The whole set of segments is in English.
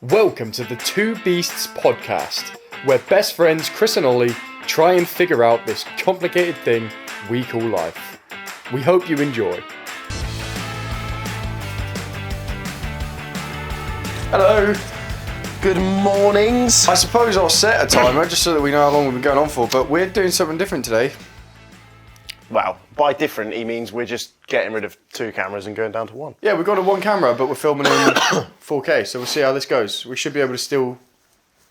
Welcome to the Two Beasts podcast, where best friends Chris and Ollie try and figure out this complicated thing we call life. We hope you enjoy. Hello. Good mornings. I suppose I'll set a timer just so that we know how long we've been going on for, but we're doing something different today. Well, by different, he means we're just getting rid of two cameras and going down to one. Yeah, we've got a one camera, but we're filming in 4K, so we'll see how this goes. We should be able to still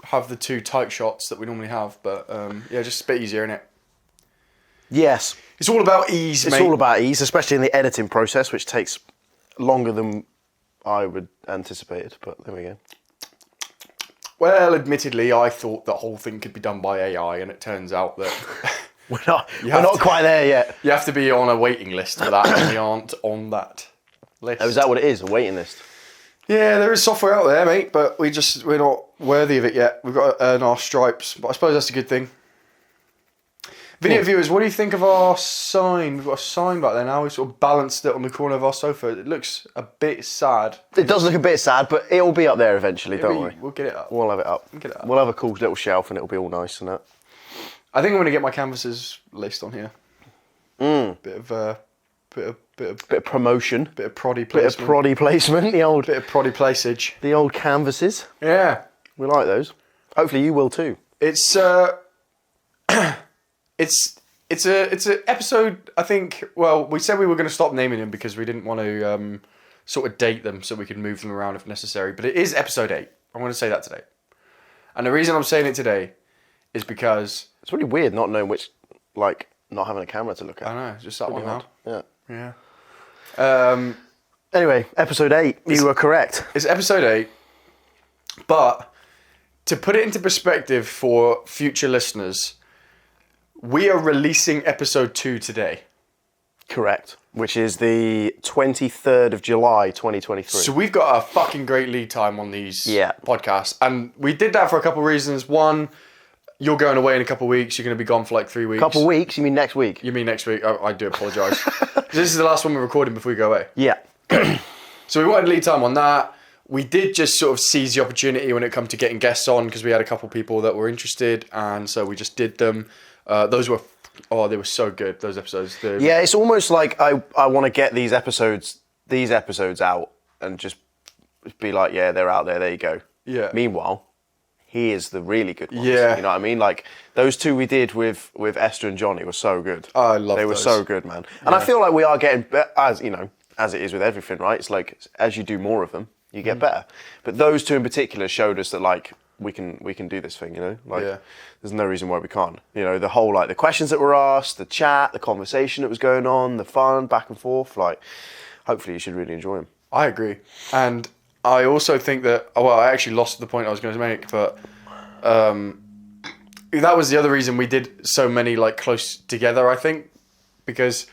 have the two tight shots that we normally have, but yeah, just a bit easier, innit? Yes. It's all about ease, mate. It's all about ease, especially in the editing process, which takes longer than I would anticipated, but there we go. Well, admittedly, I thought the whole thing could be done by AI, and it turns out that... We're not quite there yet. You have to be on a waiting list for that, and we aren't on that list. Oh, is that what it is, a waiting list? Yeah, there is software out there, mate, but we're not worthy of it yet. We've got to earn our stripes, but I suppose that's a good thing. Video viewers, what do you think of our sign? We've got a sign back there now. We sort of balanced it on the corner of our sofa. It looks a bit sad. It does look a bit sad, but it'll be up there eventually, don't we? We'll get it up. We'll have it up. We'll have a cool little shelf and it'll be all nice and that. I think I'm going to get my canvases list on here. Bit of promotion. Bit of proddy placement. Bit of proddy placement. Bit of proddy placeage. The old canvases. Yeah. We like those. Hopefully you will too. It's a episode, I think, well, we said we were going to stop naming them because we didn't want to sort of date them so we could move them around if necessary. But it is episode 8. I'm going to say that today. And the reason I'm saying it today is because... It's really weird not knowing which, like, not having a camera to look at. I know, it's just that one now. Yeah. Yeah. Anyway, episode 8, you were correct. It's episode 8, but to put it into perspective for future listeners, we are releasing episode 2 today. Correct. Which is the 23rd of July, 2023. So we've got a fucking great lead time on these podcasts. And we did that for a couple of reasons. One, you're going away in a couple of weeks. You're going to be gone for like 3 weeks. Couple of weeks? You mean next week? You mean next week? I do apologise. This is the last one we're recording before we go away. Yeah. So we wanted lead time on that. We did just sort of seize the opportunity when it come to getting guests on because we had a couple of people that were interested. And so we just did them. Those were... Oh, they were so good, those episodes. Yeah, it's almost like I want to get these episodes out and just be like, yeah, they're out there you go. Yeah. Meanwhile, here's the really good ones. Yeah. You know what I mean? Like, those two we did with Esther and Johnny were so good. I love those. They were so good, man. And I feel like we are getting, as you know, as it is with everything, right? It's like, as you do more of them, you get better. But those two in particular showed us that, like, we can do this thing, you know? Like, there's no reason why we can't. You know, the whole, like, the questions that were asked, the chat, the conversation that was going on, the fun, back and forth, like, hopefully you should really enjoy them. I agree. And I also think that, well, I actually lost the point I was going to make, but that was the other reason we did so many, like, close together, I think, because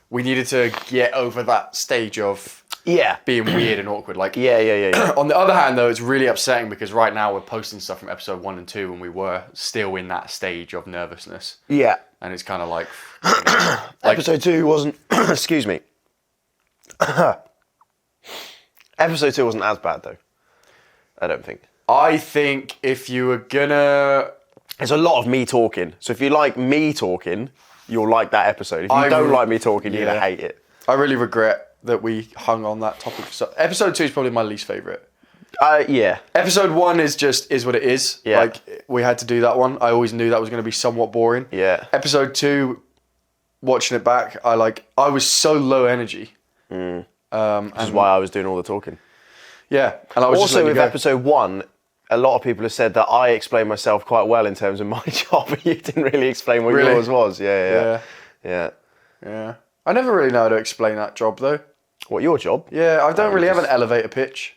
we needed to get over that stage of being weird and awkward. Like, yeah. On the other hand, though, it's really upsetting because right now we're posting stuff from episode 1 and 2 and we were still in that stage of nervousness. Yeah. And it's kind of like... Episode 2 wasn't... excuse me. Episode 2 wasn't as bad, though. I don't think. I think if you were gonna... There's a lot of me talking. So if you like me talking, you'll like that episode. If you don't like me talking, you're going to hate it. I really regret that we hung on that topic. So episode 2 is probably my least favourite. Yeah. Episode 1 is what it is. Yeah. Like, we had to do that one. I always knew that was going to be somewhat boring. Yeah. Episode 2, watching it back, I was so low energy. Which is why I was doing all the talking. Yeah. And I was also, with episode 1, a lot of people have said that I explained myself quite well in terms of my job, but you didn't really explain what yours was. Yeah. I never really know how to explain that job, though. What, your job? Yeah, I don't really have an elevator pitch.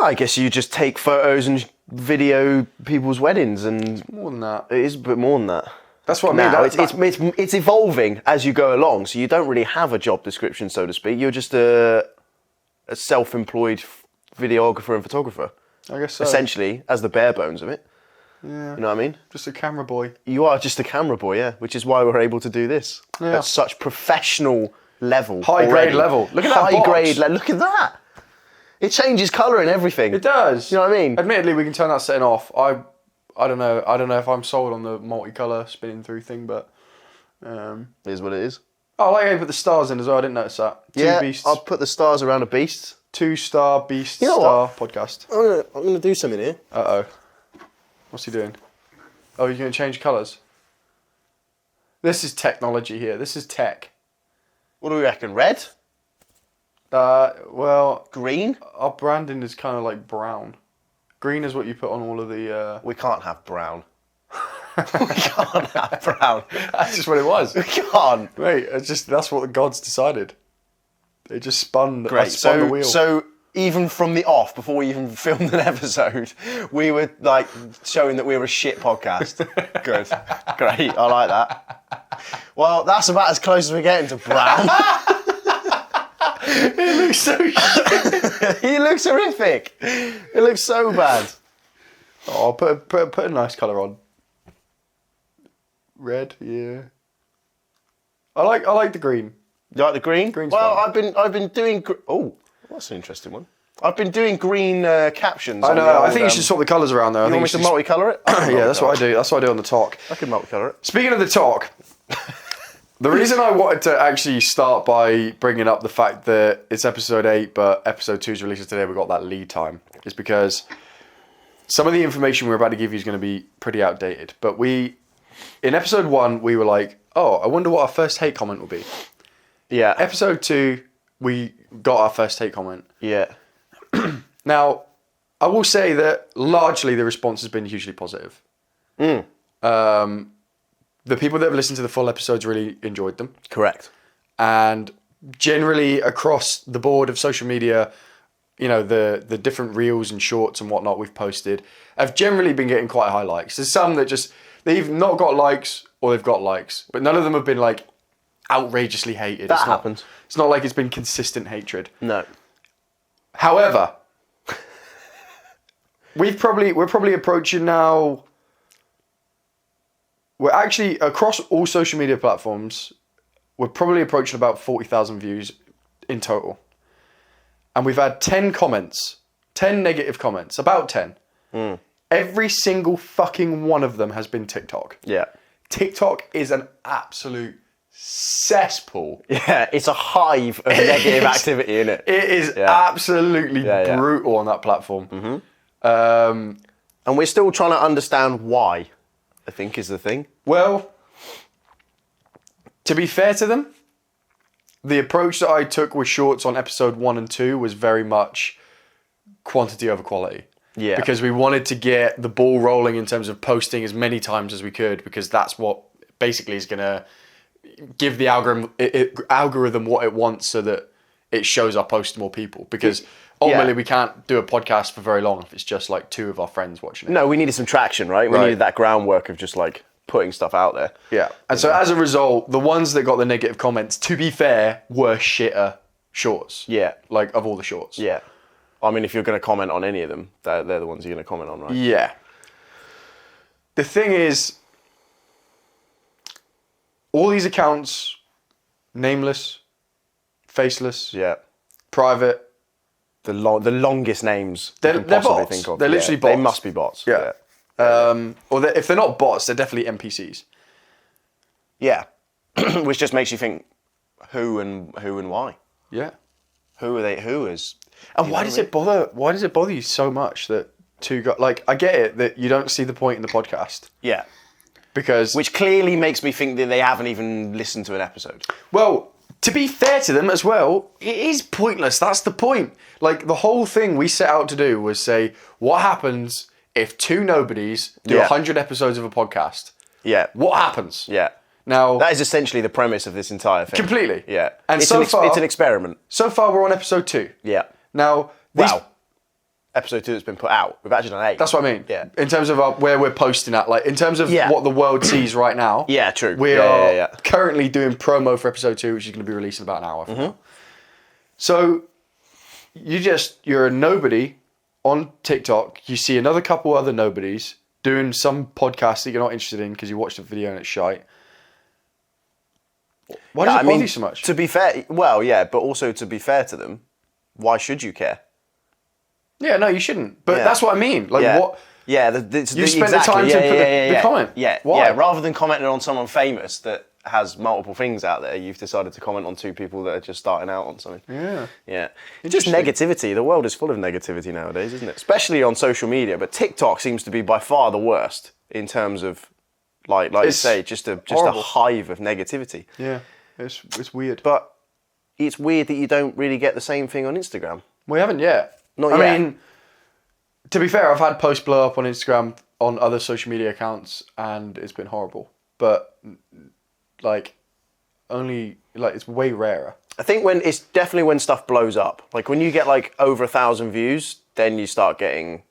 I guess you just take photos and video people's weddings, and it's more than that. It is a bit more than that. That's what I mean. It's evolving as you go along, so you don't really have a job description, so to speak. You're just a self-employed videographer and photographer. I guess so. Essentially, as the bare bones of it. Yeah. You know what I mean? Just a camera boy. You are just a camera boy, yeah. Which is why we're able to do this at such professional level. High grade level. Look at that box. Look at that. It changes colour and everything. It does. You know what I mean? Admittedly, we can turn that setting off. I don't know. I don't know if I'm sold on the multicolour spinning through thing, but It is what it is. I like how you put the stars in as well. I didn't notice that. Two beasts. I'll put the stars around a beast. 2-star beast You know star what? podcast. I'm gonna do something here. What's he doing? Oh, you're going to change colours? This is technology here. This is tech. What do we reckon? Red? Well, Green? our branding is kind of like brown. Green is what you put on all of the... We can't have brown. We can't have brown. That's just what it was. We can't. Mate, that's what the gods decided. They just spun Great. the wheel. So even from the off, before we even filmed an episode, we were like showing that we were a shit podcast. Good. Great. I like that. Well, that's about as close as we're getting to brown. It looks so shit. He looks horrific. It looks so bad. Oh, put a nice colour on. Red, yeah. I like the green. You like the green? Green's well, fine. I've been doing. Oh, that's an interesting one. I've been doing green captions. I know. I think you should swap the colours around though. You want me to multicolour it? Yeah, that's what I do. That's what I do on the talk. I can multicolour it. Speaking of the talk, the reason I wanted to actually start by bringing up the fact that it's episode 8, but episode 2 is released today, we've got that lead time, is because some of the information we're about to give you is going to be pretty outdated. But in episode 1, we were like, oh, I wonder what our first hate comment will be. Yeah. Episode 2, we got our first hate comment. Yeah. Now, I will say that largely the response has been hugely positive. The people that have listened to the full episodes really enjoyed them. Correct. And generally across the board of social media, you know, the different reels and shorts and whatnot we've posted have generally been getting quite high likes. There's some that they've not got likes or they've got likes, but none of them have been like outrageously hated. That happens. It's not like it's been consistent hatred. No. However, we're probably approaching now. We're actually across all social media platforms. We're probably approaching about 40,000 views in total, and we've had 10 comments, 10 negative comments, about 10. Every single fucking one of them has been TikTok. Yeah. TikTok is an absolute cesspool. Yeah, it's a hive of negative activity, isn't it? It is absolutely brutal on that platform. Mm-hmm. And we're still trying to understand why, I think is the thing. Well, to be fair to them, the approach that I took with shorts on episode 1 and 2 was very much quantity over quality. Yeah. Because we wanted to get the ball rolling in terms of posting as many times as we could, because that's what basically is going to give the algorithm what it wants so that it shows our post to more people. Because ultimately we can't do a podcast for very long if it's just like 2 of our friends watching it. No, we needed some traction, right? We needed that groundwork of just like putting stuff out there. Yeah. And so as a result, the ones that got the negative comments, to be fair, were shitter shorts. Yeah. Like of all the shorts. Yeah. I mean, if you're going to comment on any of them, they're the ones you're going to comment on, right? Yeah. The thing is, all these accounts, nameless, faceless, private. The longest names They're you can possibly bots. think of. They're literally bots. They must be bots. Yeah. Or if they're not bots, they're definitely NPCs. Yeah. Which just makes you think, who and why? Yeah. Who are they? Who is? And why does it bother? Why does it bother you so much that 2 guys? Like, I get it that you don't see the point in the podcast. Yeah. Because which clearly makes me think that they haven't even listened to an episode. Well, to be fair to them as well, it is pointless. That's the point. Like, the whole thing we set out to do was say, what happens if 2 nobodies do 100 episodes of a podcast? Yeah. What happens? Yeah. Now, that is essentially the premise of this entire thing. Completely. Yeah. And it's an experiment. So far, we're on episode 2. Yeah. Now, episode 2 that's been put out. We've actually done 8. That's what I mean. Yeah. In terms of where we're posting at, like in terms of what the world sees right now. Yeah, true. We are currently doing promo for episode 2, which is going to be released in about an hour from now. So you're a nobody on TikTok. You see another couple other nobodies doing some podcast that you're not interested in because you watched a video and it's shite. Why does it bother you so much? To be fair, but also to be fair to them, why should you care? Yeah, no, you shouldn't. But that's what I mean. Like, what? Yeah, You spent the time to put the comment. Yeah, Why? yeah. Rather than commenting on someone famous that has multiple things out there, you've decided to comment on two people that are just starting out on something. Yeah. Yeah. Just negativity. The world is full of negativity nowadays, isn't it? Especially on social media. But TikTok seems to be by far the worst in terms of, like you say, just a hive of negativity. Yeah, it's weird. But it's weird that you don't really get the same thing on Instagram. We haven't yet. Not yet. I mean, to be fair, I've had posts blow up on Instagram on other social media accounts, and it's been horrible. But like, only like it's way rarer. I think it's definitely when stuff blows up. Like when you get like over 1,000 views, then you start getting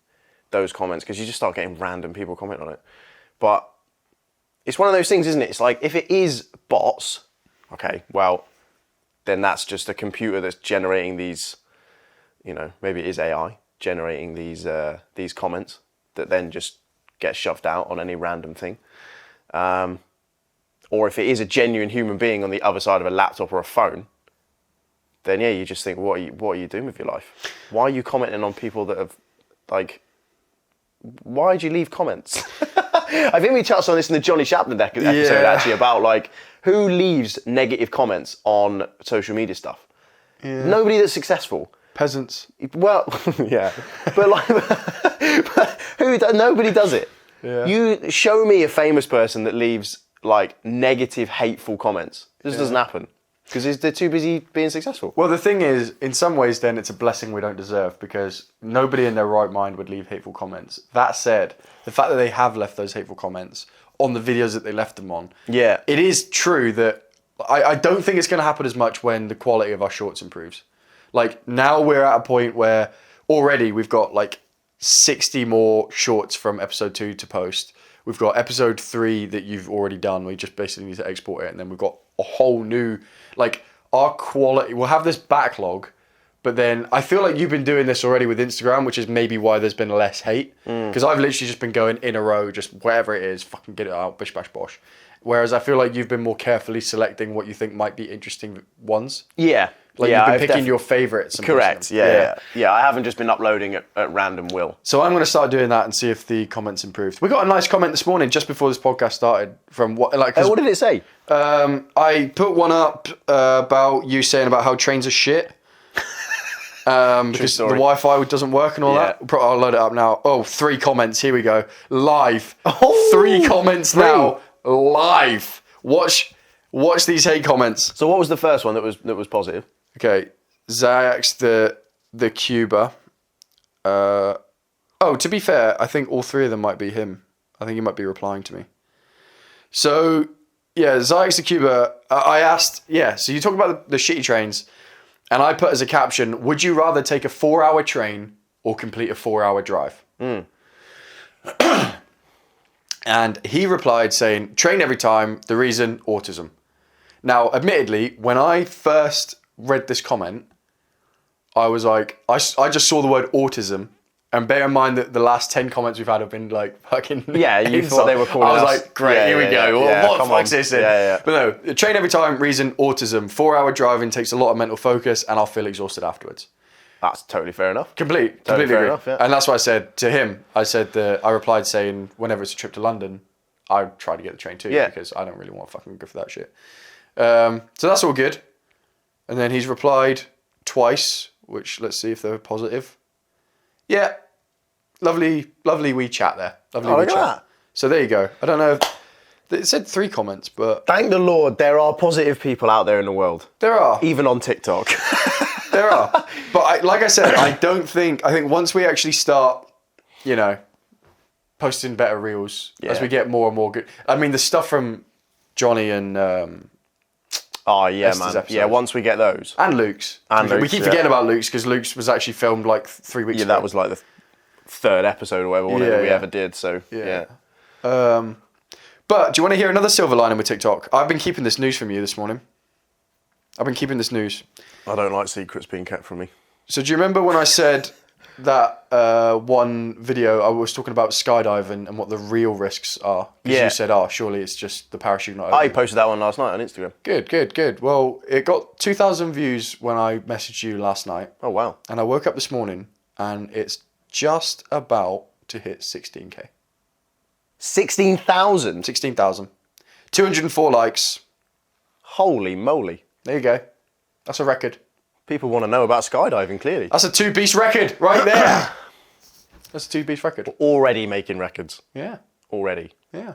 those comments because you just start getting random people comment on it. But it's one of those things, isn't it? It's like if it is bots, okay, well, then that's just a computer that's generating these. You know, maybe it is AI generating these comments that then just get shoved out on any random thing. Or if it is a genuine human being on the other side of a laptop or a phone, then you just think, what are you doing with your life? Why are you commenting on people that have, like, why do you leave comments? I think we touched on this in the Johnny Chapman episode, actually, about, like, who leaves negative comments on social media stuff? Yeah. Nobody that's successful. Peasants. Well, yeah. But, like, nobody does it. Yeah. You show me a famous person that leaves, like, negative, hateful comments. It just doesn't happen. Because they're too busy being successful. Well, the thing is, in some ways, then, it's a blessing we don't deserve because nobody in their right mind would leave hateful comments. That said, the fact that they have left those hateful comments on the videos that they left them on, it is true that I don't think it's going to happen as much when the quality of our shorts improves. Like, now we're at a point where already we've got, like, 60 more shorts from episode 2 to post. We've got episode 3 that you've already done. We just basically need to export it. And then we've got a whole new, like, our quality. We'll have this backlog, but then I feel like you've been doing this already with Instagram, which is maybe why there's been less hate. Because I've literally just been going in a row, just wherever it is, fucking get it out, bish, bash, bosh. Whereas I feel like you've been more carefully selecting what you think might be interesting ones. Yeah. Like, you've been picking your favourites. Correct, yeah. I haven't just been uploading at random will. So I'm going to start doing that and see if the comments improved. We got a nice comment this morning just before this podcast started from what, like... what did it say? I put one up about you saying about how trains are shit. Because the Wi-Fi doesn't work and all that. I'll load it up now. Oh, 3 comments. Here we go. Live. 3 comments now. Live. Watch these hate comments. So what was the first one that was positive? Okay, Zayax the Cuba. To be fair, I think all 3 of them might be him. I think he might be replying to me. So, yeah, Zayax the Cuba, I asked, so you talk about the shitty trains, and I put as a caption, would you rather take a 4-hour train or complete a 4-hour drive? And he replied saying, train every time, the reason, autism. Now, admittedly, when I first read this comment, I was like, I just saw the word autism, and bear in mind that the last 10 comments we've had have been like fucking... Yeah, you thought they were calling us. I was like, great, here we go. What the fuck's this in? Yeah. But no, train every time, reason, autism. 4-hour driving takes a lot of mental focus, and I'll feel exhausted afterwards. That's totally fair enough. Completely fair agree. enough, yeah. And that's what I said to him. I replied saying, whenever it's a trip to London, I try to get the train too, because I don't really want to fucking go for that shit. So that's all good. And then he's replied twice, which let's see if they're positive. Yeah, lovely wee chat there. Lovely wee chat. That. So there you go. I don't know. It said 3 comments, but... Thank the Lord, there are positive people out there in the world. There are. Even on TikTok. There are. But like I said, I think once we actually start, posting better reels, as we get more and more good... I mean, the stuff from Johnny and... Oh, yeah, man. Episode. Yeah, once we get those. And Luke's. We keep forgetting about Luke's because Luke's was actually filmed like 3 weeks ago. Yeah, that was like the 3rd episode or whatever we ever did, so yeah. But do you want to hear another silver lining with TikTok? I've been keeping this news from you this morning. I don't like secrets being kept from me. So do you remember when I said that one video I was talking about skydiving and what the real risks are? Because you said, surely it's just the parachute not open. I posted that one last night on Instagram. Good. Well, it got 2,000 views when I messaged you last night. Oh, wow. And I woke up this morning and it's just about to hit 16k. 16,000? 16,000. 204 likes. Holy moly. There you go. That's a record. People want to know about skydiving, clearly. That's a 2-piece record right there. That's a 2-piece record. We're already making records. Yeah. Already. Yeah.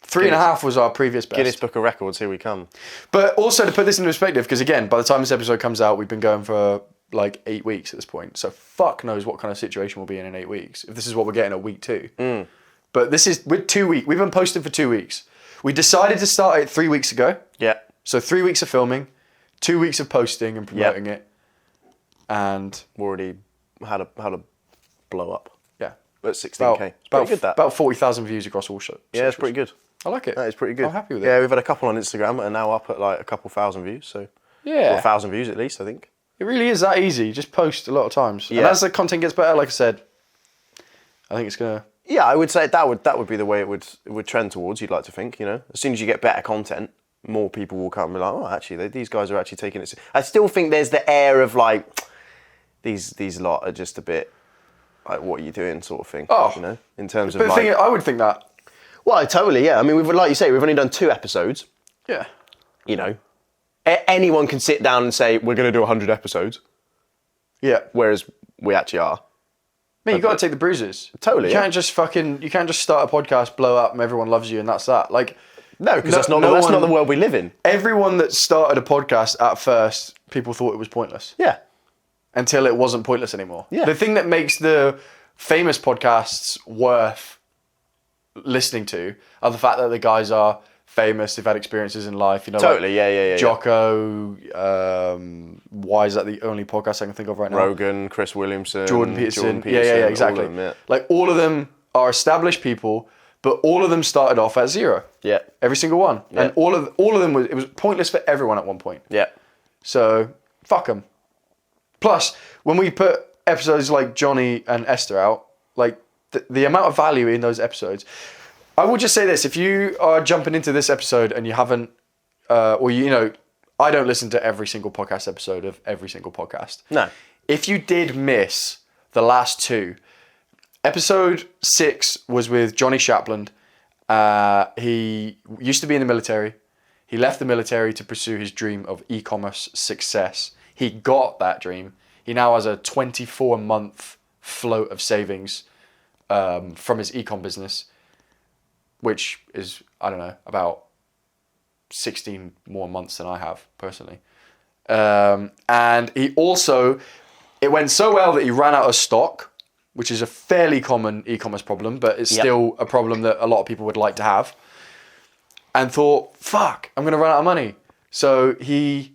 3.5 was our previous best. Guinness Book of Records, here we come. But also to put this into perspective, because again, by the time this episode comes out, we've been going for like 8 weeks at this point. So fuck knows what kind of situation we'll be in 8 weeks. If this is what we're getting at week 2. But we're 2 weeks. We've been posting for 2 weeks. We decided to start it 3 weeks ago. Yeah. So 3 weeks of filming, 2 weeks of posting and promoting it. And we already had a blow up. Yeah. At 16k. It's pretty good, that. About 40,000 views across all shows. Yeah, it's pretty good. I like it. That is pretty good. I'm happy with it. Yeah, we've had a couple on Instagram and are now up at like a couple thousand views. So yeah. Or 1,000 views at least, I think. It really is that easy. Just post a lot of times. Yeah. And as the content gets better, like I said, I think it's going to... Yeah, I would say that would be the way it would trend towards, you'd like to think, you know. As soon as you get better content, more people will come and be like, oh, actually, these guys are actually taking it. I still think there's the air of like, these lot are just a bit like, what are you doing sort of thing, you know, in terms of like... I would think that. Well, totally, yeah. I mean, like you say, we've only done 2 episodes. Yeah. You know, anyone can sit down and say, we're going to do 100 episodes. Yeah. Whereas we actually are. Man, you got to take the bruises. Totally, You can't just start a podcast, blow up, and everyone loves you, and that's that. Like, no, because that's not the world we live in. Everyone that started a podcast at first, people thought it was pointless. Yeah. Until it wasn't pointless anymore. Yeah. The thing that makes the famous podcasts worth listening to are the fact that the guys are famous, they've had experiences in life, you know. Totally, like yeah. Jocko, why is that the only podcast I can think of right now? Rogan, Chris Williamson, Jordan Peterson. Yeah, exactly. All of them, yeah. Like all of them are established people, but all of them started off at 0. Yeah. Every single one. Yeah. And all of them it was pointless for everyone at one point. Yeah. So fuck them. Plus, when we put episodes like Johnny and Esther out, like the amount of value in those episodes. I will just say this: if you are jumping into this episode and you haven't, or you know, I don't listen to every single podcast episode of every single podcast. No. If you did miss the last 2, episode 6 was with Johnny Shapland. He used to be in the military. He left the military to pursue his dream of e-commerce success. He got that dream. He now has a 24-month float of savings from his e-com business, which is, I don't know, about 16 more months than I have personally. And he also, it went so well that he ran out of stock, which is a fairly common e-commerce problem, but it's still a problem that a lot of people would like to have. And thought, fuck, I'm going to run out of money. So he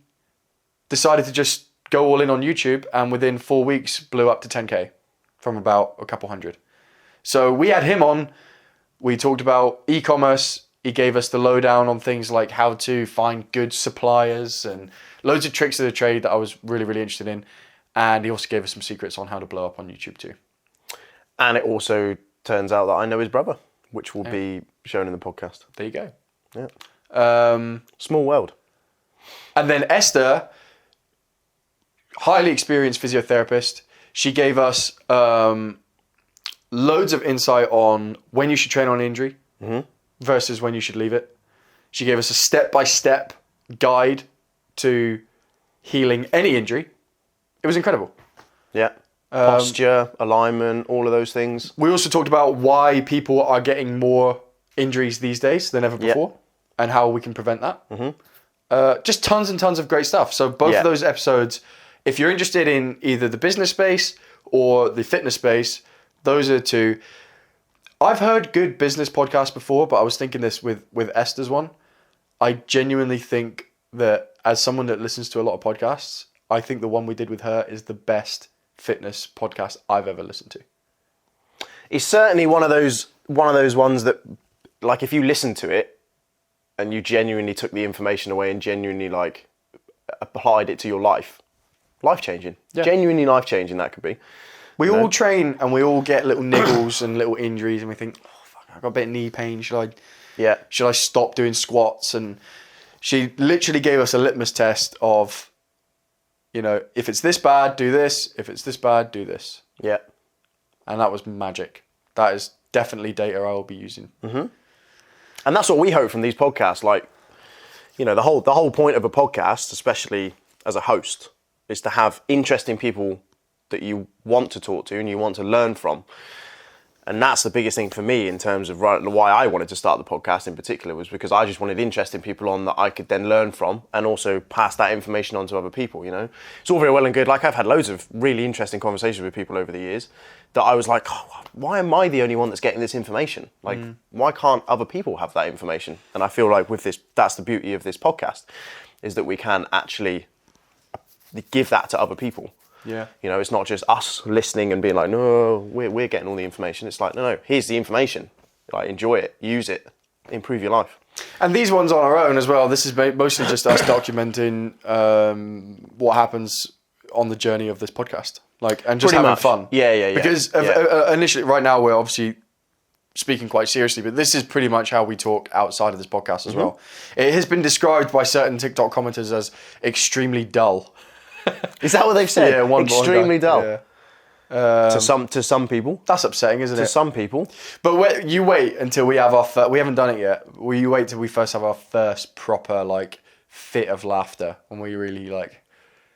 decided to just go all in on YouTube, and within 4 weeks blew up to 10K from about a couple hundred. So we had him on. We talked about e-commerce. He gave us the lowdown on things like how to find good suppliers and loads of tricks of the trade that I was really, really interested in. And he also gave us some secrets on how to blow up on YouTube too. And it also turns out that I know his brother, which will be shown in the podcast. There you go. Yeah. Small world. And then Esther, highly experienced physiotherapist, she gave us loads of insight on when you should train on injury versus when you should leave it. She gave us a step-by-step guide to healing any injury. It was incredible. Yeah. Posture, alignment, all of those things. We also talked about why people are getting more injuries these days than ever before and how we can prevent that. Just tons and tons of great stuff. So both of those episodes, if you're interested in either the business space or the fitness space, those are 2. I've heard good business podcasts before, but I was thinking this with Esther's one. I genuinely think that as someone that listens to a lot of podcasts, I think the one we did with her is the best fitness podcast I've ever listened to. It's certainly one of those ones that, like, if you listen to it and you genuinely took the information away and genuinely like applied it to your life changing. Yeah. Genuinely life changing that could be. We all train and we all get little niggles and little injuries and we think, oh fuck, I've got a bit of knee pain. Should I stop doing squats? And she literally gave us a litmus test of, you know, if it's this bad, do this. If it's this bad, do this. Yeah. And that was magic. That is definitely data I will be using. Mm-hmm. And that's what we hope from these podcasts. Like, you know, the whole point of a podcast, especially as a host, is to have interesting people that you want to talk to and you want to learn from. And that's the biggest thing for me in terms of why I wanted to start the podcast in particular, was because I just wanted interesting people on that I could then learn from and also pass that information on to other people, you know. It's all very well and good. Like, I've had loads of really interesting conversations with people over the years that I was like, oh, why am I the only one that's getting this information? Like, why can't other people have that information? And I feel like with this, that's the beauty of this podcast, is that we can actually give that to other people. Yeah. You know, it's not just us listening and being like, no, we're getting all the information. It's like, no, here's the information. Like, enjoy it, use it, improve your life. And these ones on our own as well. This is mostly just us documenting what happens on the journey of this podcast, like, and just Pretty having much. fun. Yeah. Because initially, right now, we're obviously speaking quite seriously, but this is pretty much how we talk outside of this podcast as well. It has been described by certain TikTok commenters as extremely dull. Is that what they've said? Yeah, extremely dull. Yeah. To some people. That's upsetting, isn't it? To some people. But you wait until we have our we haven't done it yet. You wait till we first have our first proper like fit of laughter when we really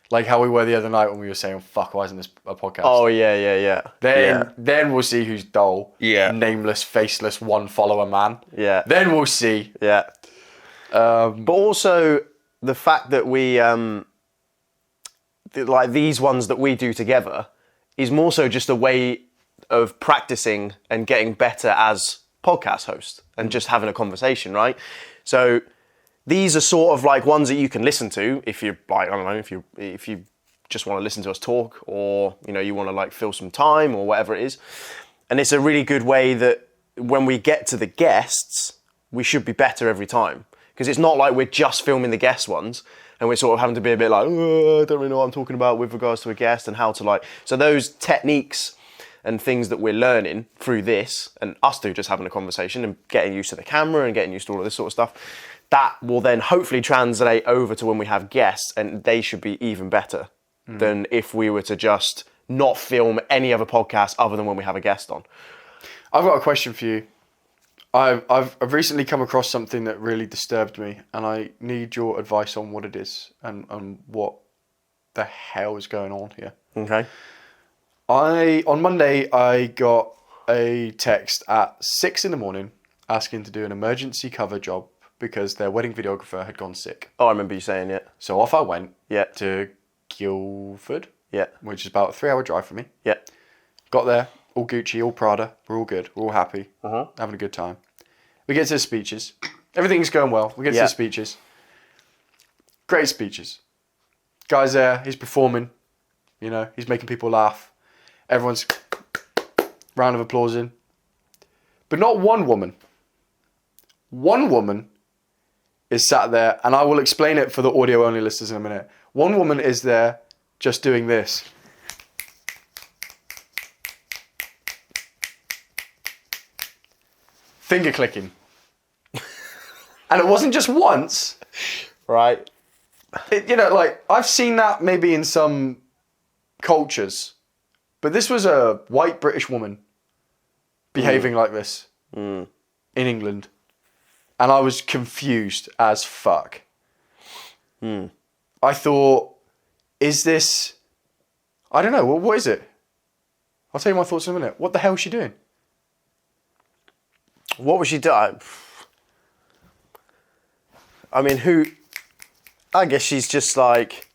like how we were the other night when we were saying, "Fuck, why isn't this a podcast?" Oh yeah. Then we'll see who's dull. Yeah. Nameless, faceless, one follower man. Yeah. Then we'll see. Yeah. But also the fact that we like these ones that we do together is more so just a way of practicing and getting better as podcast hosts and just having a conversation, right? So these are sort of like ones that you can listen to if you like, I don't know, if you just want to listen to us talk, or you know, you want to like fill some time or whatever it is. And it's a really good way that when we get to the guests, we should be better every time, because it's not like we're just filming the guest ones and we're sort of having to be a bit like, oh, I don't really know what I'm talking about with regards to a guest and how to like. So those techniques and things that we're learning through this, and us two just having a conversation and getting used to the camera and getting used to all of this sort of stuff, that will then hopefully translate over to when we have guests, and they should be even better than if we were to just not film any other podcast other than when we have a guest on. I've got a question for you. I've recently come across something that really disturbed me, and I need your advice on what it is and what the hell is going on here. Okay. On Monday, I got a text at 6 a.m. asking to do an emergency cover job because their wedding videographer had gone sick. Oh, I remember you saying it. So off I went Yeah. to Guildford, Yeah. which is about a 3-hour drive from me. Yeah. Got there, all Gucci, all Prada. We're all good. We're all happy. Having a good time. We get to the speeches. Everything's going well. We get to the speeches. Great speeches. Guy's there. He's performing. You know, he's making people laugh. Everyone's round of applause in. But not one woman. One woman is sat there, and I will explain it for the audio-only listeners in a minute. One woman is there just doing this. Finger clicking. And it wasn't just once. Right. You know, like, I've seen that maybe in some cultures, but this was a white British woman behaving like this in England. And I was confused as fuck. I thought, is this... I don't know, what is it? I'll tell you my thoughts in a minute. What the hell is she doing? What was she doing? I mean, I guess she's just like...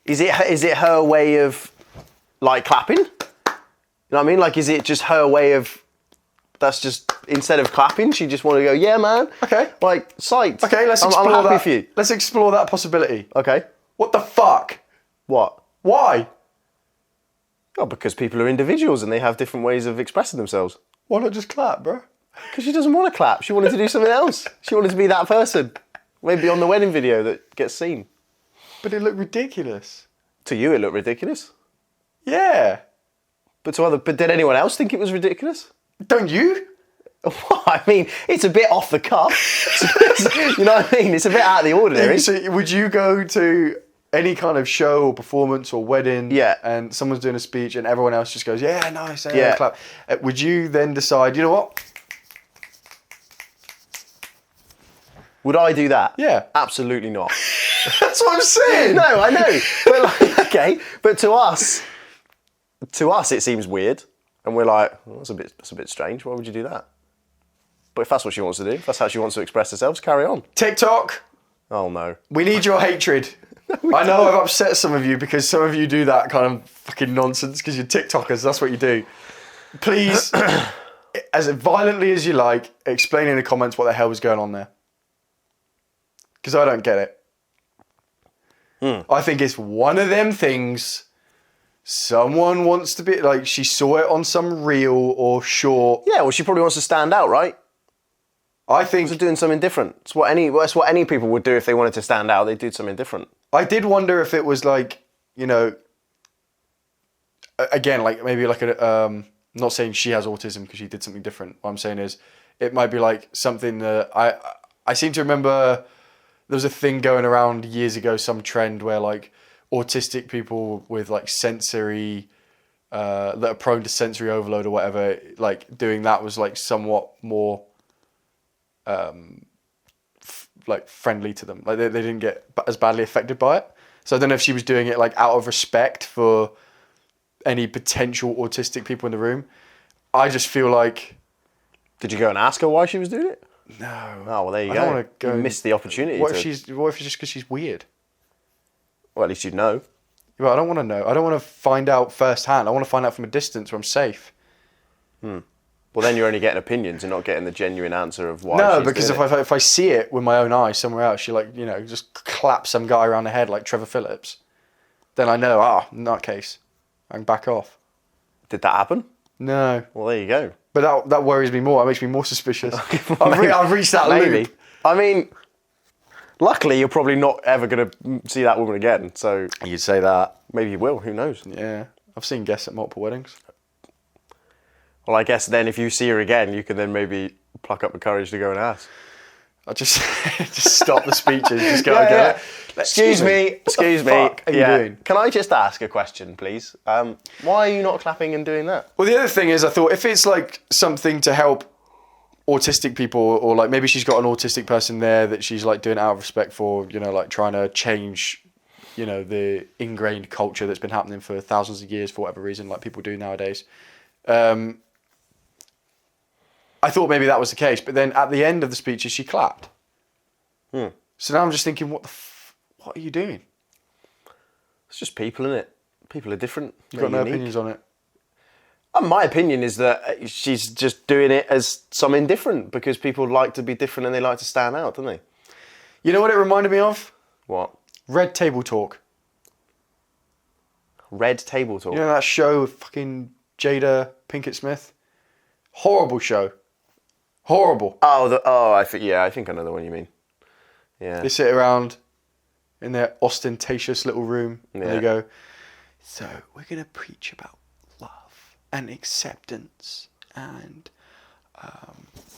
Is it her way of, like, clapping? You know what I mean? Like, is it just her way of... That's just, instead of clapping, she just wanted to go, yeah, man. Okay. Like, psyched. Okay, let's I'm explore happy that. for you. Let's explore that possibility. Okay. What the fuck? What? Why? Oh, because people are individuals and they have different ways of expressing themselves. Why not just clap, bro? Because she doesn't want to clap. She wanted to do something else. She wanted to be that person. Maybe on the wedding video that gets seen. But it looked ridiculous. To you, it looked ridiculous. Yeah. But did anyone else think it was ridiculous? Don't you? I mean, it's a bit off the cuff. You know what I mean? It's a bit out of the ordinary. So would you go to any kind of show or performance or wedding, Yeah. and someone's doing a speech and everyone else just goes, yeah, nice, Yeah. clap. Would you then decide, you know what? Would I do that? Yeah. Absolutely not. That's what I'm saying. No, I know. But like, okay, but to us it seems weird, and we're like, well, that's a bit strange. Why would you do that? But if that's what she wants to do, if that's how she wants to express herself, carry on. TikTok, Oh no. we need your hatred. I know I've upset some of you because some of you do that kind of fucking nonsense because you're TikTokers. That's what you do. Please, as violently as you like, explain in the comments what the hell was going on there. Because I don't get it. I think it's one of them things. Someone wants to be like, she saw it on some reel or short. Yeah, well, she probably wants to stand out, right? I think She's doing something different. It's what any people would do if they wanted to stand out. They'd do something different. I did wonder if it was like, you know, again, like maybe like a, not saying she has autism because she did something different. What I'm saying is it might be like something that I seem to remember there was a thing going around years ago, some trend where like autistic people with like sensory, that are prone to sensory overload or whatever, like doing that was like somewhat more, like friendly to them. Like they didn't get as badly affected by it. So I don't know if she was doing it like out of respect for any potential autistic people in the room. I just feel like... Did you go and ask her why she was doing it? No. Oh, well, there you I go. don't want to go... You missed the opportunity. What if it's just because she's weird? Well, at least you'd know. Well, I don't want to know. I don't want to find out firsthand. I want to find out from a distance where I'm safe. Well, then you're only getting opinions and not getting the genuine answer of why. No, she's because doing if I see it with my own eyes somewhere else, she like, you know, just clap some guy around the head like Trevor Phillips, then I know, in that case, I can back off. Did that happen? No. Well, there you go. But that worries me more. That makes me more suspicious. I've reached that loop. I mean, luckily you're probably not ever going to see that woman again. So You'd say that. maybe you will. Who knows? Yeah. I've seen guests at multiple weddings. Well, I guess then if you see her again, you can then maybe pluck up the courage to go and ask. I just stop the speeches. Just go, Yeah. go. Excuse me. What the fuck are you doing? Can I just ask a question, please? Why are you not clapping and doing that? Well, the other thing is, I thought if it's like something to help autistic people, or like maybe she's got an autistic person there that she's like doing out of respect for, you know, like trying to change, you know, the ingrained culture that's been happening for thousands of years for whatever reason, like people do nowadays. I thought maybe that was the case, but then at the end of the speeches, she clapped. So now I'm just thinking, what are you doing? It's just people, innit? People are different. You've got no opinions on it? My opinion is that she's just doing it as something different because people like to be different and they like to stand out, don't they? You know what it reminded me of? What? Red Table Talk. Red Table Talk. You know that show with fucking Jada Pinkett Smith? Horrible show. Horrible. I think I know the one you mean. Yeah. They sit around in their ostentatious little room and they go, so we're going to preach about love and acceptance and,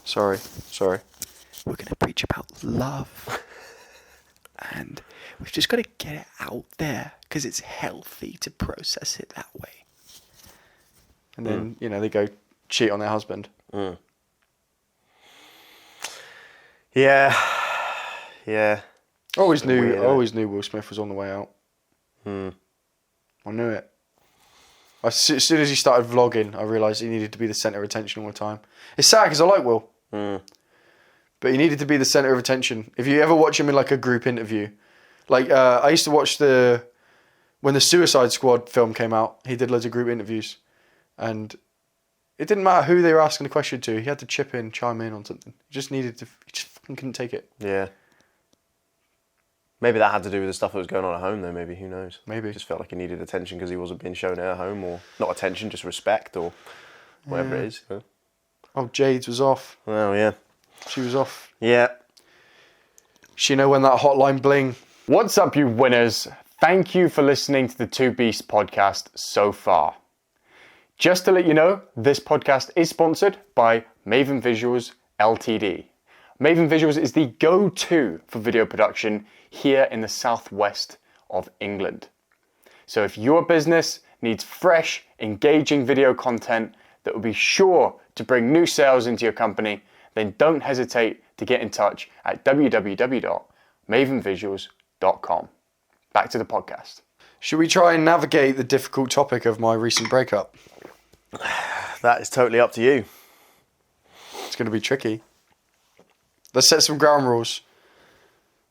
sorry. We're going to preach about love and we've just got to get it out there because it's healthy to process it that way. And then, you know, they go cheat on their husband. Yeah. I always knew Will Smith was on the way out. I knew it. As soon as he started vlogging, I realised he needed to be the centre of attention all the time. It's sad because I like Will. But he needed to be the centre of attention. If you ever watch him in like a group interview, like I used to watch when the Suicide Squad film came out, he did loads of group interviews. And it didn't matter who they were asking the question to. He had to chime in on something. He just fucking couldn't take it. Yeah. Maybe that had to do with the stuff that was going on at home, though. Maybe, who knows? Maybe. Just felt like he needed attention because he wasn't being shown at home, or not attention, just respect, or whatever it is. You know? Oh, Jades was off. Oh, yeah. She was off. Yeah. She know when that hotline bling. What's up, you winners? Thank you for listening to the Two Beasts podcast so far. Just to let you know, this podcast is sponsored by Maven Visuals Ltd. Maven Visuals is the go-to for video production here in the southwest of England. So if your business needs fresh, engaging video content that will be sure to bring new sales into your company, then don't hesitate to get in touch at www.mavenvisuals.com. Back to the podcast. Should we try and navigate the difficult topic of my recent breakup? That is totally up to you. It's going to be tricky. Let's set some ground rules.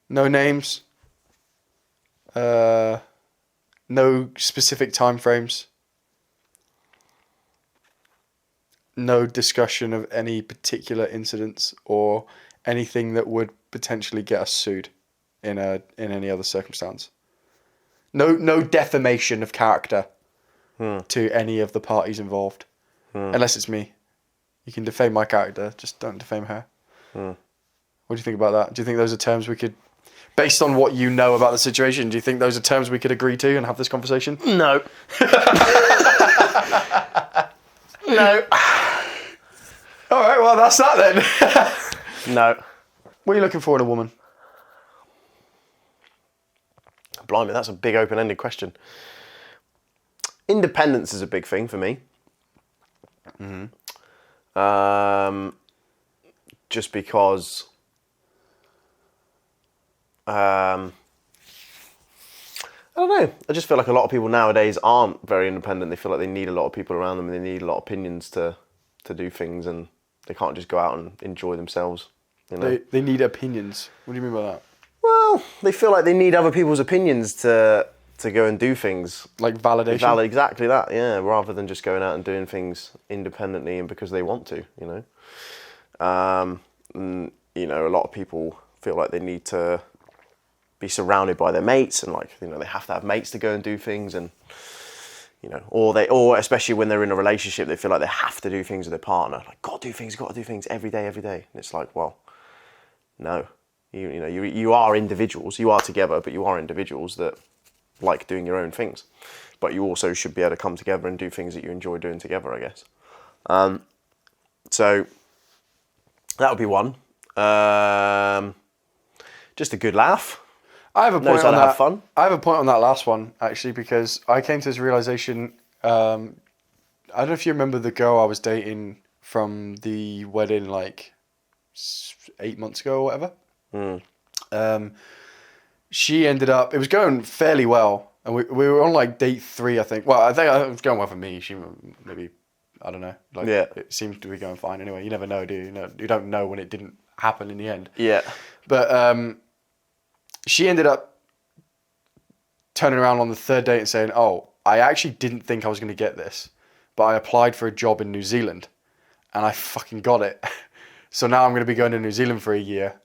No names. No specific time frames. No discussion of any particular incidents or anything that would potentially get us sued in any other circumstance. No defamation of character to any of the parties involved, unless it's me. You can defame my character, just don't defame her. What do you think about that? Do you think those are terms we could, based on what you know about the situation, do you think those are terms we could agree to and have this conversation? No. No. All right, well, that's that then. No. What are you looking for in a woman? Blimey, that's a big open-ended question. Independence is a big thing for me. Just because I don't know. I just feel like a lot of people nowadays aren't very independent. They feel like they need a lot of people around them and they need a lot of opinions to do things, and they can't just go out and enjoy themselves. You know? They need opinions. What do you mean by that? Well, they feel like they need other people's opinions to go and do things. Like validation? Exactly that, yeah. Rather than just going out and doing things independently and because they want to, you know. And, you know, a lot of people feel like they need to be surrounded by their mates, and like, you know, they have to have mates to go and do things, and you know, or especially when they're in a relationship, they feel like they have to do things with their partner. Like, got to do things every day. And it's like, well, no, you are individuals. You are together, but you are individuals that like doing your own things. But you also should be able to come together and do things that you enjoy doing together, I guess. So that would be one. Just a good laugh. I have a point Knows how on to that. have fun. I have a point on that last one, actually, because I came to this realization. I don't know if you remember the girl I was dating from the wedding, like 8 months ago or whatever. She ended up. It was going fairly well, and we were on like date 3, I think. Well, I think it was going well for me. She maybe, I don't know. Like, yeah. It seemed to be going fine anyway. You never know, do you? You don't know when it didn't happen in the end. Yeah. But she ended up turning around on the 3rd date and saying, "Oh, I actually didn't think I was going to get this, but I applied for a job in New Zealand, and I fucking got it. So now I'm going to be going to New Zealand for a year."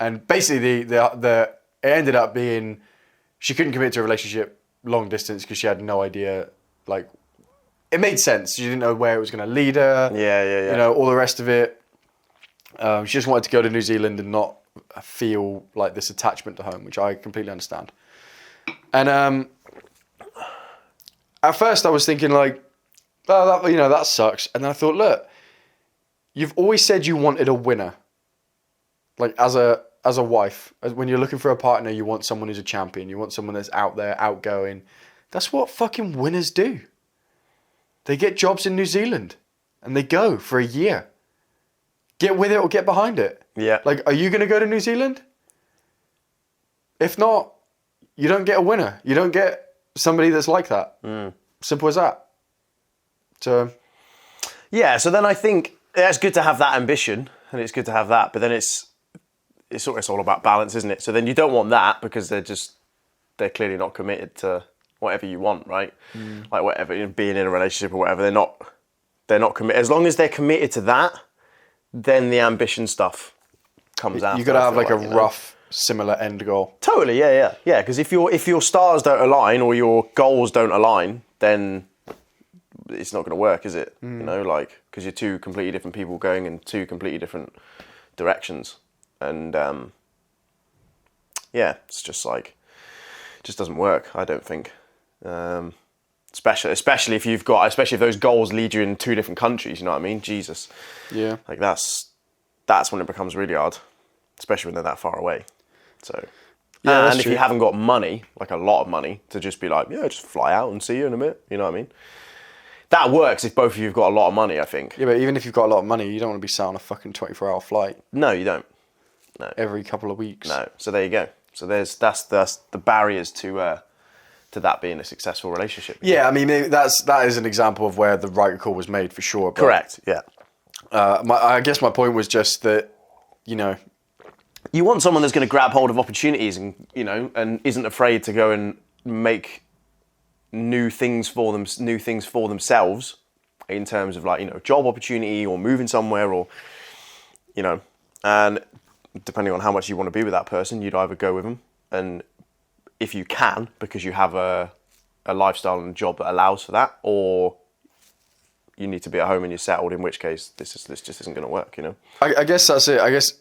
And basically, it ended up being she couldn't commit to a relationship long distance because she had no idea. Like, it made sense. She didn't know where it was going to lead her. Yeah. You know, all the rest of it. She just wanted to go to New Zealand and not feel like this attachment to home, which I completely understand. And at first I was thinking like, oh, that sucks. And then I thought, look, you've always said you wanted a winner. Like as a wife, when you're looking for a partner, you want someone who's a champion. You want someone that's out there, outgoing. That's what fucking winners do. They get jobs in New Zealand and they go for a year. Get with it or get behind it. Yeah. Like, are you going to go to New Zealand? If not, you don't get a winner. You don't get somebody that's like that. Simple as that. So. Yeah, so then I think it's good to have that ambition, and it's good to have that, but then it's all about balance, isn't it? So then you don't want that because they're clearly not committed to whatever you want, right? Like whatever, being in a relationship or whatever, they're not committed. As long as they're committed to that, then the ambition stuff comes out. You got to have like a rough, similar end goal. Totally, yeah. Because if your stars don't align or your goals don't align, then it's not going to work, is it? You know, like, because you're two completely different people going in two completely different directions, and it's just like, it just doesn't work. I don't think. Especially if those goals lead you in two different countries, you know what I mean? Jesus. Yeah. Like that's when it becomes really hard, especially when they're that far away. So Yeah, that's and if true. you haven't got money, like a lot of money, to just be like, yeah, just fly out and see you in a minute. You know what I mean? That works if both of you have got a lot of money, I think. Yeah, but even if you've got a lot of money, you don't want to be sat on a fucking 24-hour flight No, you don't. No. every couple of weeks. No. So there you go. So that's the barriers to that being a successful relationship. Yeah, I mean that is an example of where the right call was made for sure. But, Correct. Yeah. I guess my point was just that, you know, You want someone that's going to grab hold of opportunities and, you know, and isn't afraid to go and make new things for themselves in terms of, like, you know, job opportunity or moving somewhere, or, you know, and depending on how much you want to be with that person, you'd either go with them, and if you can, because you have a lifestyle and a job that allows for that, or you need to be at home and you're settled, in which case this just isn't going to work, you know. I guess that's it. I guess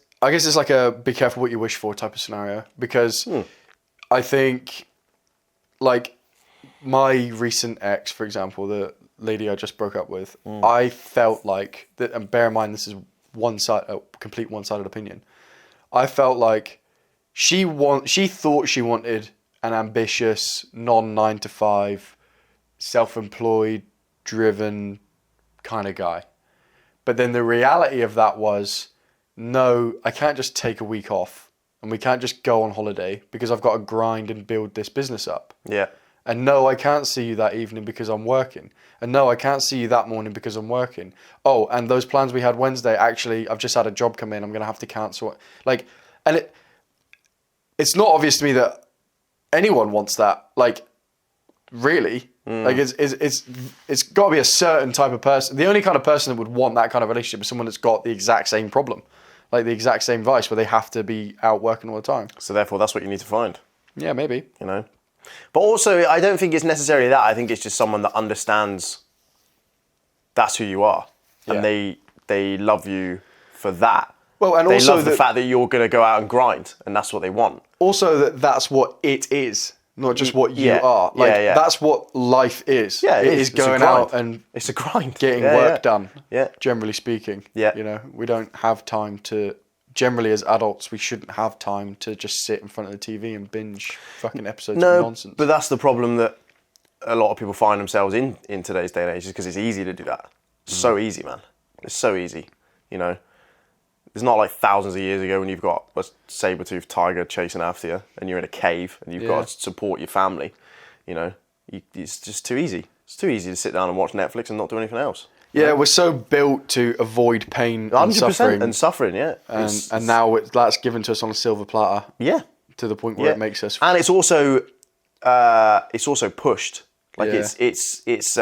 it's like a be careful what you wish for type of scenario, because I think, like, my recent ex, for example, the lady I just broke up with, I felt like that, and bear in mind this is a complete one-sided opinion. I felt like she thought she wanted an ambitious, non-9-to-5, self-employed, driven kind of guy. But then the reality of that was, no, I can't just take a week off, and we can't just go on holiday because I've got to grind and build this business up. Yeah. And no, I can't see you that evening because I'm working. And no, I can't see you that morning because I'm working. Oh, and those plans we had Wednesday, actually, I've just had a job come in. I'm going to have to cancel it. Like, and it's not obvious to me that anyone wants that. Like, really? Like, it's got to be a certain type of person. The only kind of person that would want that kind of relationship is someone that's got the exact same problem. Like, the exact same vice, where they have to be out working all the time. So therefore, that's what you need to find. Yeah, maybe. You know? But also, I don't think it's necessarily that. I think it's just someone that understands that's who you are. And they love you for that. Well, and they also love the fact that you're going to go out and grind, and that's what they want. Also, that's what it is, not just what you are. Like, that's what life is. Yeah, it is going out and it's a grind, getting work done. Yeah, generally speaking. Yeah, you know, we don't have time to. Generally, as adults, we shouldn't have time to just sit in front of the TV and binge fucking episodes of nonsense. But that's the problem that a lot of people find themselves in today's day and age, is because it's easy to do that. It's so easy, man. It's so easy. You know, it's not like thousands of years ago when you've got a saber-toothed tiger chasing after you and you're in a cave and you've got to support your family. You know, it's just too easy. It's too easy to sit down and watch Netflix and not do anything else. Yeah, we're so built to avoid pain and suffering. And suffering, yeah. And now that's given to us on a silver platter. Yeah. To the point where it makes us. And it's also pushed. Like it's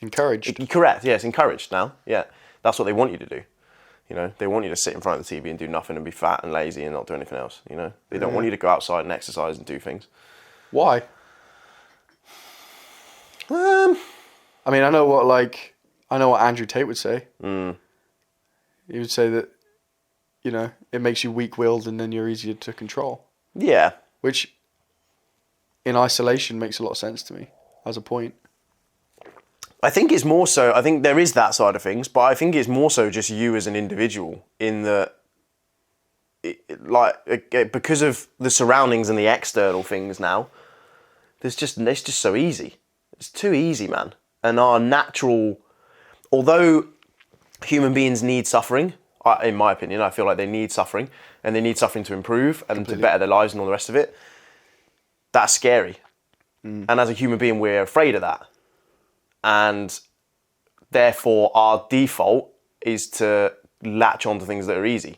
encouraged. Correct. Yeah, it's encouraged now. Yeah, that's what they want you to do. You know, they want you to sit in front of the TV and do nothing and be fat and lazy and not do anything else. You know, they don't want you to go outside and exercise and do things. Why? I mean, I know what Andrew Tate would say. He would say that, you know, it makes you weak-willed and then you're easier to control. Yeah. Which, in isolation, makes a lot of sense to me as a point. I think it's more so, I think there is that side of things, but I think it's more so just you as an individual in the, because of the surroundings and the external things now, it's just so easy. It's too easy, man. And our natural, although human beings need suffering, in my opinion, I feel like they need suffering, and they need suffering to improve and to better their lives and all the rest of it. That's scary. And as a human being, we're afraid of that. And therefore, our default is to latch onto things that are easy.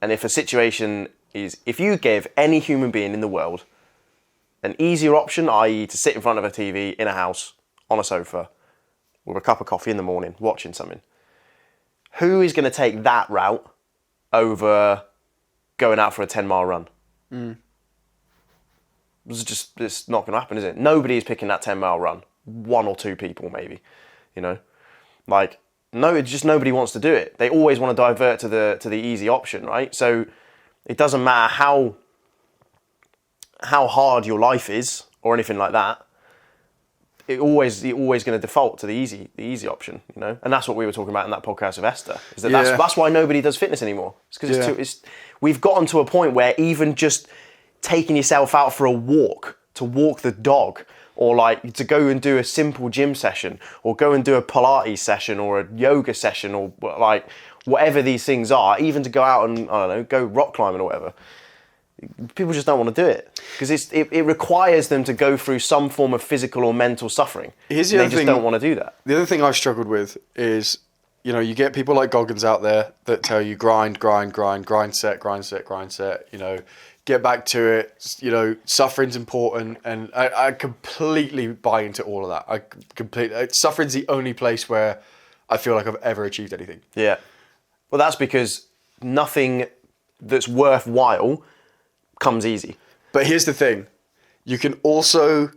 And if a situation is, if you give any human being in the world an easier option, i.e. to sit in front of a TV in a house, on a sofa, with a cup of coffee in the morning, watching something, who is going to take that route over going out for a 10-mile run? It's not going to happen, is it? Nobody is picking that 10-mile run. One or two people, maybe. You know, like, no, it's just nobody wants to do it. They always want to divert to the easy option, right? So it doesn't matter how hard your life is or anything like that. You're always going to default to the easy option, you know. And that's what we were talking about in that podcast with Esther. Is that that's why nobody does fitness anymore. It's because we've gotten to a point where even just taking yourself out for a walk, to walk the dog, or like to go and do a simple gym session, or go and do a Pilates session, or a yoga session, or like whatever these things are, even to go out and, I don't know, go rock climbing or whatever. People just don't want to do it because it requires them to go through some form of physical or mental suffering. Here's the they other just thing, don't want to do that. The other thing I've struggled with is, you know, you get people like Goggins out there that tell you grind set, you know, get back to it, you know, suffering's important, and I completely buy into all of that. Suffering's the only place where I feel like I've ever achieved anything. Yeah. Well, that's because nothing that's worthwhile comes easy. But here's the thing. You can also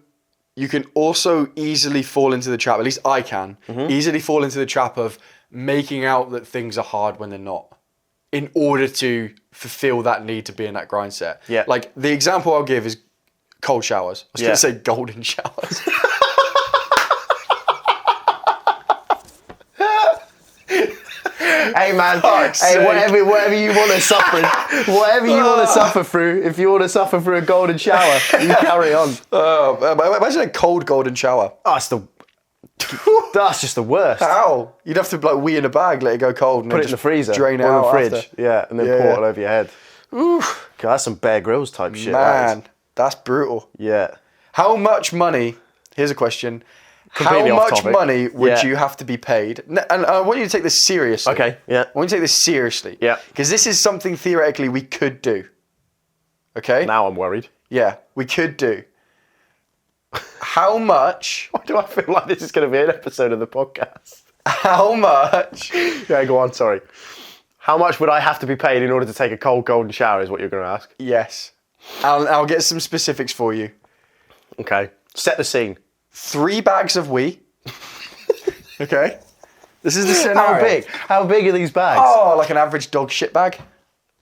easily fall into the trap, at least I can, easily fall into the trap of making out that things are hard when they're not, in order to fulfill that need to be in that grind set. Yeah. Like, the example I'll give is cold showers. I was going Yeah. to say golden showers. Hey man, Fuck's hey, sake. whatever you want to suffer, whatever you want to suffer through, if you want to suffer through a golden shower, you carry on. Imagine a cold golden shower. Oh, that's just the worst. How? You'd have to like wee in a bag, let it go cold, and Put then it in the just freezer, drain it or out in the fridge, after. yeah, and then pour it all over your head. Oof. God, that's some Bear Grylls type shit. that Man, that's brutal. is. Yeah. How much money? Here's a question. Completely How off much topic. money would Yeah. you have to be paid? And I want you to take this seriously. Okay. Yeah. I want you to take this seriously. Yeah. Because this is something theoretically we could do. Okay? Now I'm worried. Yeah, we could do. How much? Why do I feel like this is going to be an episode of the podcast? How much? Yeah, go on. Sorry. How much would I have to be paid in order to take a cold golden shower? Is what you're going to ask? Yes. I'll get some specifics for you. Okay. Set the scene. 3 bags of wee. Okay. This is the scenario. How big? How big are these bags? Oh, like an average dog shit bag.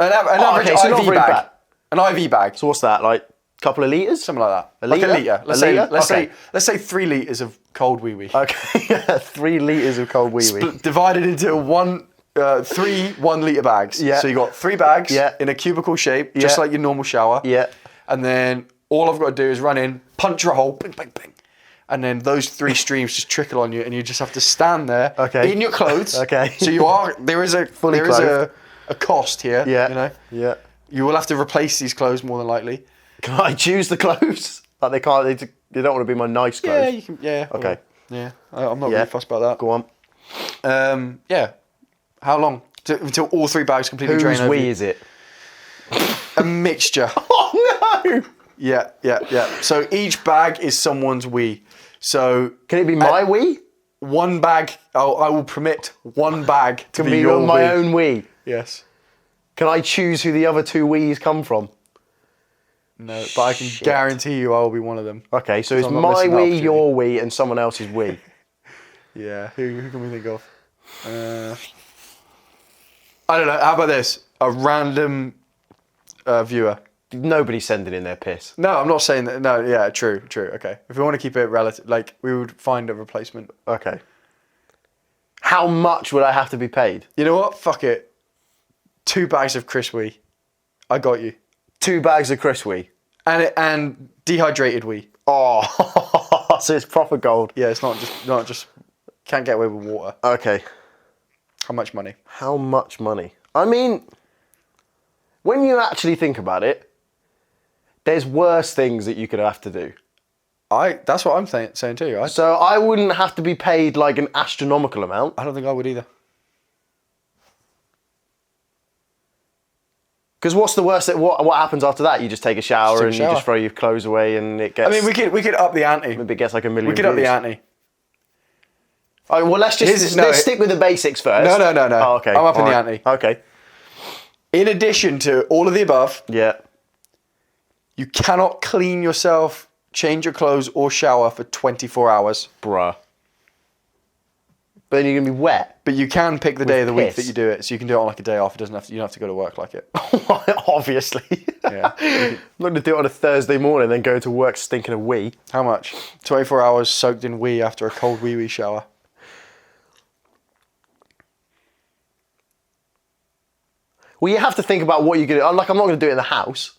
An average okay, so not IV very bag. bad. An IV bag. So what's that? Like a couple of litres? Something like that. A like litre? a litre. A litre? Let's say 3 litres of cold wee wee. Okay. 3 litres of cold wee wee. Divided into 3 1 litre bags. Yeah. So you got 3 bags Yeah. in a cubicle shape, just Yeah. like your normal shower. Yeah. And then all I've got to do is run in, punch a hole, bing, bing, bing. And then those 3 streams just trickle on you, and you just have to stand there Okay. in your clothes. Okay. So there is a clothed. a cost here. Yeah. You know. Yeah. You will have to replace these clothes more than likely. Can I choose the clothes? Like they can't. They don't want to be my nice clothes. Yeah, you can. Yeah. Okay. Yeah. I'm not Yeah. really fussed about Go on. that. Yeah. How long until all 3 bags completely drain Whose over? wee you? is it? A mixture. Oh no! Yeah. So each bag is someone's wee. So Can it be my wee? one bag. I will permit one bag to Can be be your my wee. own wee? Yes. Can I choose who the other 2 wees come from? No, but I can Shit. guarantee you I will be one of them. Okay, so it's I'm not my missing the wee, opportunity. your wee, and someone else's wee. Yeah. Who can we think of? I don't know. How about this? A random viewer. Nobody's sending in their piss. No, I'm not saying that. No, yeah, true. Okay. If we want to keep it relative, like, we would find a replacement. Okay. How much would I have to be paid? You know what? Fuck it. 2 bags of Chris wee. I got you. 2 bags of Chris wee. And dehydrated wee. Oh, so it's proper gold. Yeah, it's not just can't get away with water. Okay. How much money? How much money? I mean, when you actually think about it, there's worse things that you could have to do. That's what I'm saying too. So I wouldn't have to be paid like an astronomical amount. I don't think I would either. Because what's the worst? What happens after that? You just take a shower take a and you shower. just throw your clothes away, and it gets. I mean, we could up the ante. Maybe it gets like 1 million. We could up the views. ante. All right, well, let's stick with the basics first. No. Oh, okay. I'm up in the All right. ante. Okay. In addition to all of the above, Yeah. you cannot clean yourself, change your clothes, or shower for 24 hours. Bruh. But then you're gonna be wet. But you can pick the day of the week piss. that you do it, so you can do it on like a day off. You don't have to go to work like it. Obviously. Yeah. I'm not gonna do it on a Thursday morning, then go to work stinking a wee. How much? 24 hours soaked in wee after a cold wee shower. Well, you have to think about what you're gonna. Like, I'm not gonna do it in the house.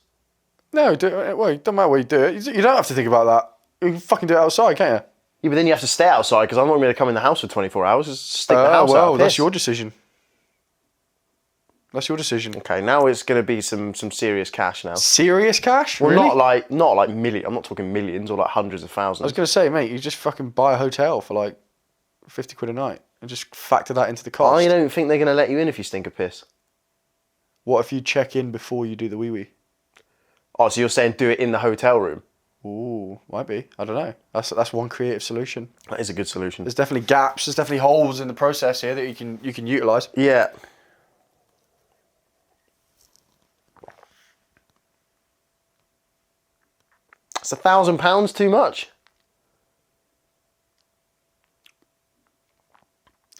No, well, it doesn't matter where you do it. You don't have to think about that. You can fucking do it outside, can't you? Yeah, but then you have to stay outside because I'm not going to come in the house for 24 hours. Just stick the house out. Well, that's your decision. That's your decision. Okay, now it's going to be some serious cash now. Serious cash? Well, really? not like millions. I'm not talking millions or like hundreds of thousands. I was going to say, mate, you just fucking buy a hotel for like 50 quid a night and just factor that into the cost. I don't think they're going to let you in if you stink of piss. What if you check in before you do the wee-wee? Oh, so you're saying do it in the hotel room? Ooh, might be. I don't know. That's one creative solution. That is a good solution. There's definitely gaps. There's definitely holes in the process here that you can utilise. Yeah. It's £1,000 too much.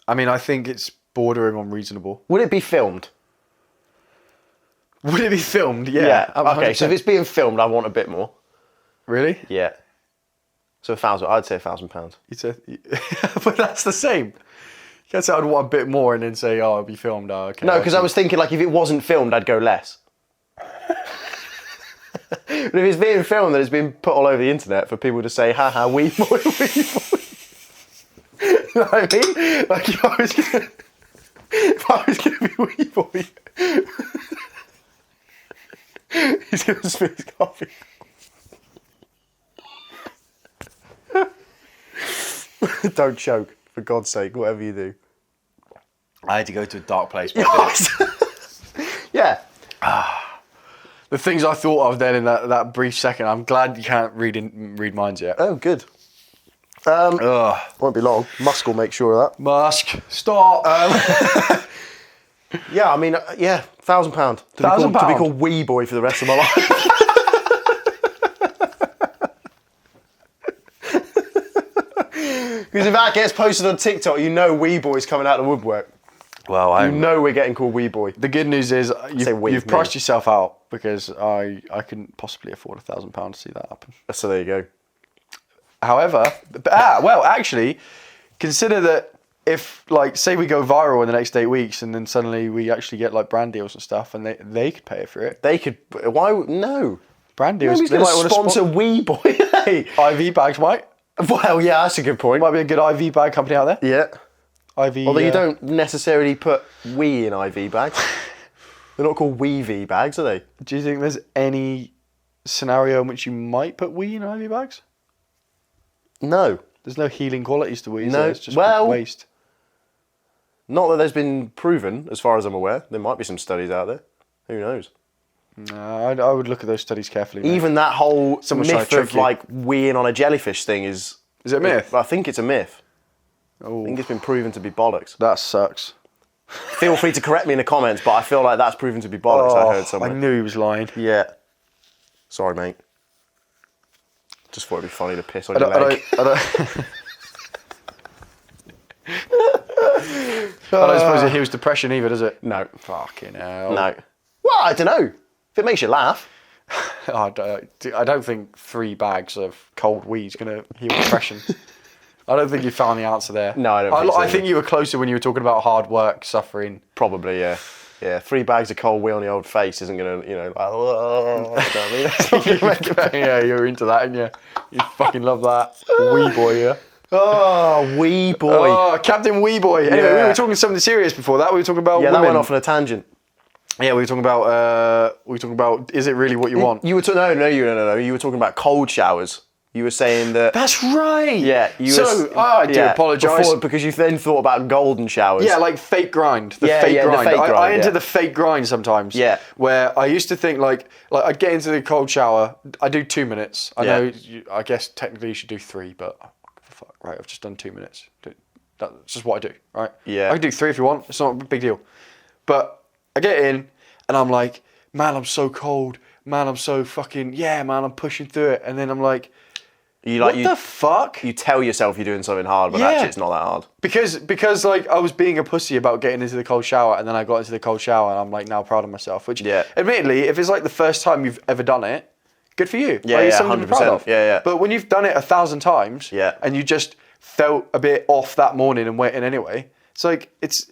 I mean, I think it's bordering on reasonable. Would it be filmed? Would it be filmed? Yeah. Okay, so if it's being filmed, I want a bit more. Really? Yeah. So £1,000. I'd say £1,000. You said, but that's the same. You can't say I'd want a bit more and then say, "Oh, it'll be filmed." Oh, okay. No, because I was thinking like if it wasn't filmed, I'd go less. But if it's being filmed, then it's been put all over the internet for people to say, "Haha, wee boy, wee boy." You know what I mean? Like if I was gonna be wee boy, he's gonna spit his coffee. Don't choke, for God's sake, whatever you do. I had to go to a dark place. Yeah. The things I thought of then in that brief second, I'm glad you can't read minds yet. Oh, good. Won't be long. Musk will make sure of that. Musk, stop. Yeah, I mean, yeah, £1,000. To be called wee boy for the rest of my life. Because if that gets posted on TikTok, you know wee boy's coming out of the woodwork. Well, You know we're getting called wee boy. the good news is you've priced me. yourself out because I couldn't possibly afford £1,000 to see that happen. So there you go. However, actually, consider that if, like, say we go viral in the next 8 weeks and then suddenly we actually get, like, brand deals and stuff and they could pay for it. They could. Why? No. Brand deals. Nobody's They going to might sponsor wee boy. Hey. IV bags might. Well, yeah, that's a good point. Might be a good IV bag company out there. Yeah. IV. Although you don't necessarily put wee in IV bags. They're not called wee bags, are they? Do you think there's any scenario in which you might put wee in IV bags? No. There's no healing qualities to wee. No. It's just waste. Not that there's been proven, as far as I'm aware. There might be some studies out there. Who knows? No, I would look at those studies carefully. Mate. Even that whole Someone's trying myth to of trick you. like weeing on a jellyfish thing is... Is it a myth? I think it's a myth. Oh, I think it's been proven to be bollocks. that sucks. Feel free to correct me in the comments, but I feel like that's proven to be bollocks. I heard somewhere. I knew he was lying. Yeah. Sorry, mate. Just thought it'd be funny to piss on your leg. I don't suppose it heals depression either, does it? No. Fucking hell. No. Well, I don't know. If it makes you laugh. I don't think 3 bags of cold wee is going to heal depression. I don't think you found the answer there. No, I don't think so. I think you were closer when you were talking about hard work, suffering. Probably, yeah. Yeah, 3 bags of cold wee on the old face isn't going to, you know, like, oh, you know what I mean? Yeah, you're into that, and you fucking love that. Wee boy, yeah. Oh, wee boy. Oh, Captain Wee Boy. Anyway, we were talking something serious before that. We were talking about Yeah, women. that went off on a tangent. Yeah, we were talking about. Is it really what you want? You were no. You were talking about cold showers. You were saying that. That's right. Yeah. I do apologise. Because you then thought about golden showers. Yeah, like fake grind. The Yeah, fake yeah, the grind. fake I grind, enter yeah. the fake grind sometimes. Yeah. Where I used to think like I'd get into the cold shower. I do 2 minutes. I Yeah. know. I guess technically you should do 3, but fuck, right. I've just done 2 minutes. That's just what I do. Right. Yeah. I can do 3 if you want. It's not a big deal. But I get in and I'm like, man, I'm so cold. Man, I'm so fucking man. I'm pushing through it, and then I'm like. What the fuck? You tell yourself you're doing something hard, but actually it's not that hard. Because like I was being a pussy about getting into the cold shower, and then I got into the cold shower, and I'm like now proud of myself. Which, admittedly, if it's like the first time you've ever done it, good for you. Yeah, like, it's yeah, something to be proud 100%. of. Yeah, yeah. But when you've done it 1,000 times, and you just felt a bit off that morning and went in anyway, it's like it's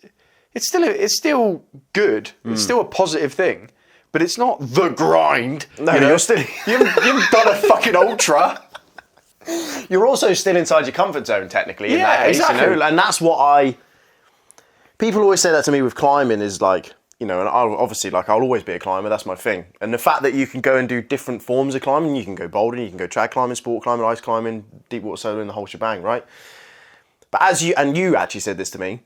still good. It's still a positive thing. but it's not the grind. No, you're still... You haven't done a fucking ultra. You're also still inside your comfort zone, technically, in that case, exactly. you know? And that's what people always say that to me with climbing is like, you know, and I'll always be a climber, that's my thing. And the fact that you can go and do different forms of climbing, you can go bouldering, you can go trad climbing, sport climbing, ice climbing, deep water soloing, the whole shebang, right? But you actually said this to me,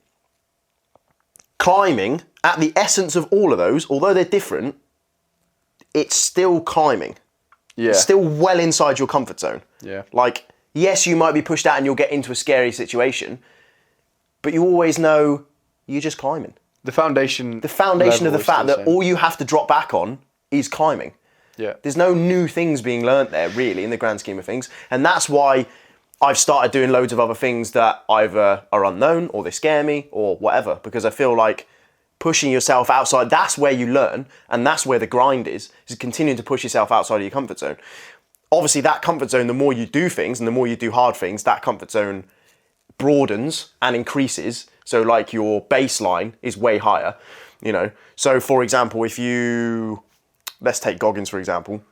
climbing, at the essence of all of those, although they're different, it's still climbing. Yeah. It's still well inside your comfort zone. Yeah. Like, yes, you might be pushed out and you'll get into a scary situation, but you always know you're just climbing. The foundation of the fact that all you have to drop back on is climbing. Yeah. There's no new things being learnt there, really, in the grand scheme of things. And that's why I've started doing loads of other things that either are unknown or they scare me or whatever, because I feel like pushing yourself outside, that's where you learn, and that's where the grind is continuing to push yourself outside of your comfort zone. Obviously, that comfort zone, the more you do things and the more you do hard things, that comfort zone broadens and increases. So like your baseline is way higher, you know. So for example, let's take Goggins for example.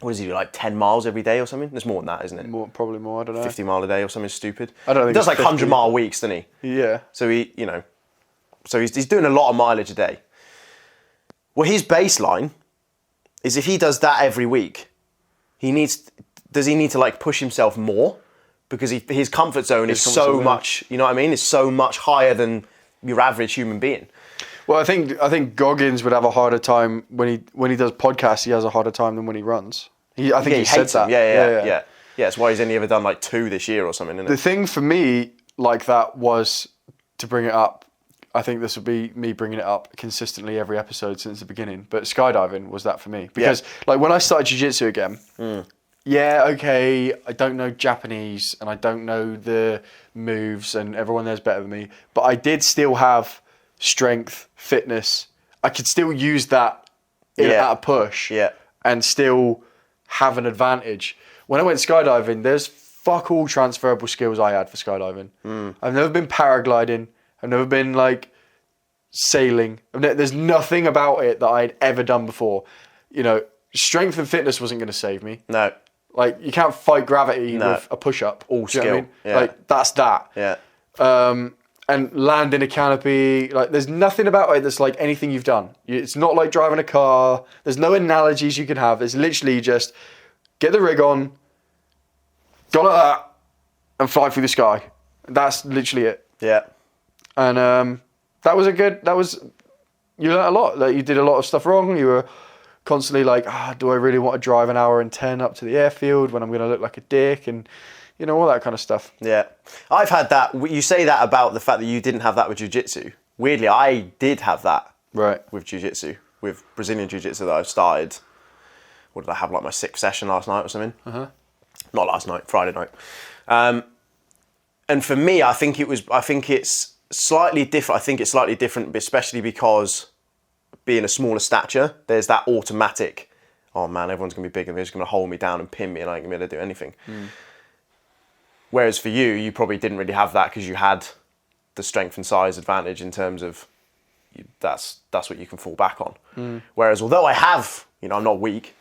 What does he do, like 10 miles every day or something? There's more than that, isn't it? Probably more, I don't know. 50 mile a day or something stupid. I don't think he does it's like 50. 100-mile weeks, doesn't he? Yeah. So he's doing a lot of mileage a day. Well, his baseline is if he does that every week, does he need to like push himself more? Because his comfort zone is so much, you know what I mean? It's so much higher than your average human being. Well, I think Goggins would have a harder time when he does podcasts. He has a harder time than when he runs. I think he said that. Yeah. Yeah, that's why he's only ever done like 2 this year or something, isn't it? The thing for me like that was to bring it up. I think this would be me bringing it up consistently every episode since the beginning. But skydiving was that for me. Because like when I started jiu-jitsu again, I don't know Japanese and I don't know the moves and everyone there's better than me. But I did still have strength, fitness. I could still use that at a push and still have an advantage. When I went skydiving, there's fuck all transferable skills I had for skydiving. I've never been paragliding. I've never been like sailing. There's nothing about it that I'd ever done before. You know, strength and fitness wasn't going to save me. No. Like, you can't fight gravity with a push-up. All skill. You know what I mean? Yeah. Like, that's that. Yeah. And land in a canopy. Like, there's nothing about it that's like anything you've done. It's not like driving a car. There's no analogies you can have. It's literally just get the rig on, go like that, and fly through the sky. That's literally it. Yeah. And you learned a lot. Like, you did a lot of stuff wrong. You were constantly like, do I really want to drive an hour and 10 up to the airfield when I'm going to look like a dick? And, you know, all that kind of stuff. Yeah. I've had that. You say that about the fact that you didn't have that with jiu-jitsu. Weirdly, I did have that with jiu-jitsu, with Brazilian jiu-jitsu that I've started. What did I have, like my 6th session last night or something? Not last night, Friday night. And for me, I think it's slightly different. I think it's slightly different, especially because being a smaller stature, there's that automatic, oh man, everyone's going to be bigger, they're just going to hold me down and pin me and I ain't going to be able to do anything. Whereas for you probably didn't really have that because you had the strength and size advantage in terms of that's what you can fall back on. Whereas although I have, you know, I'm not weak,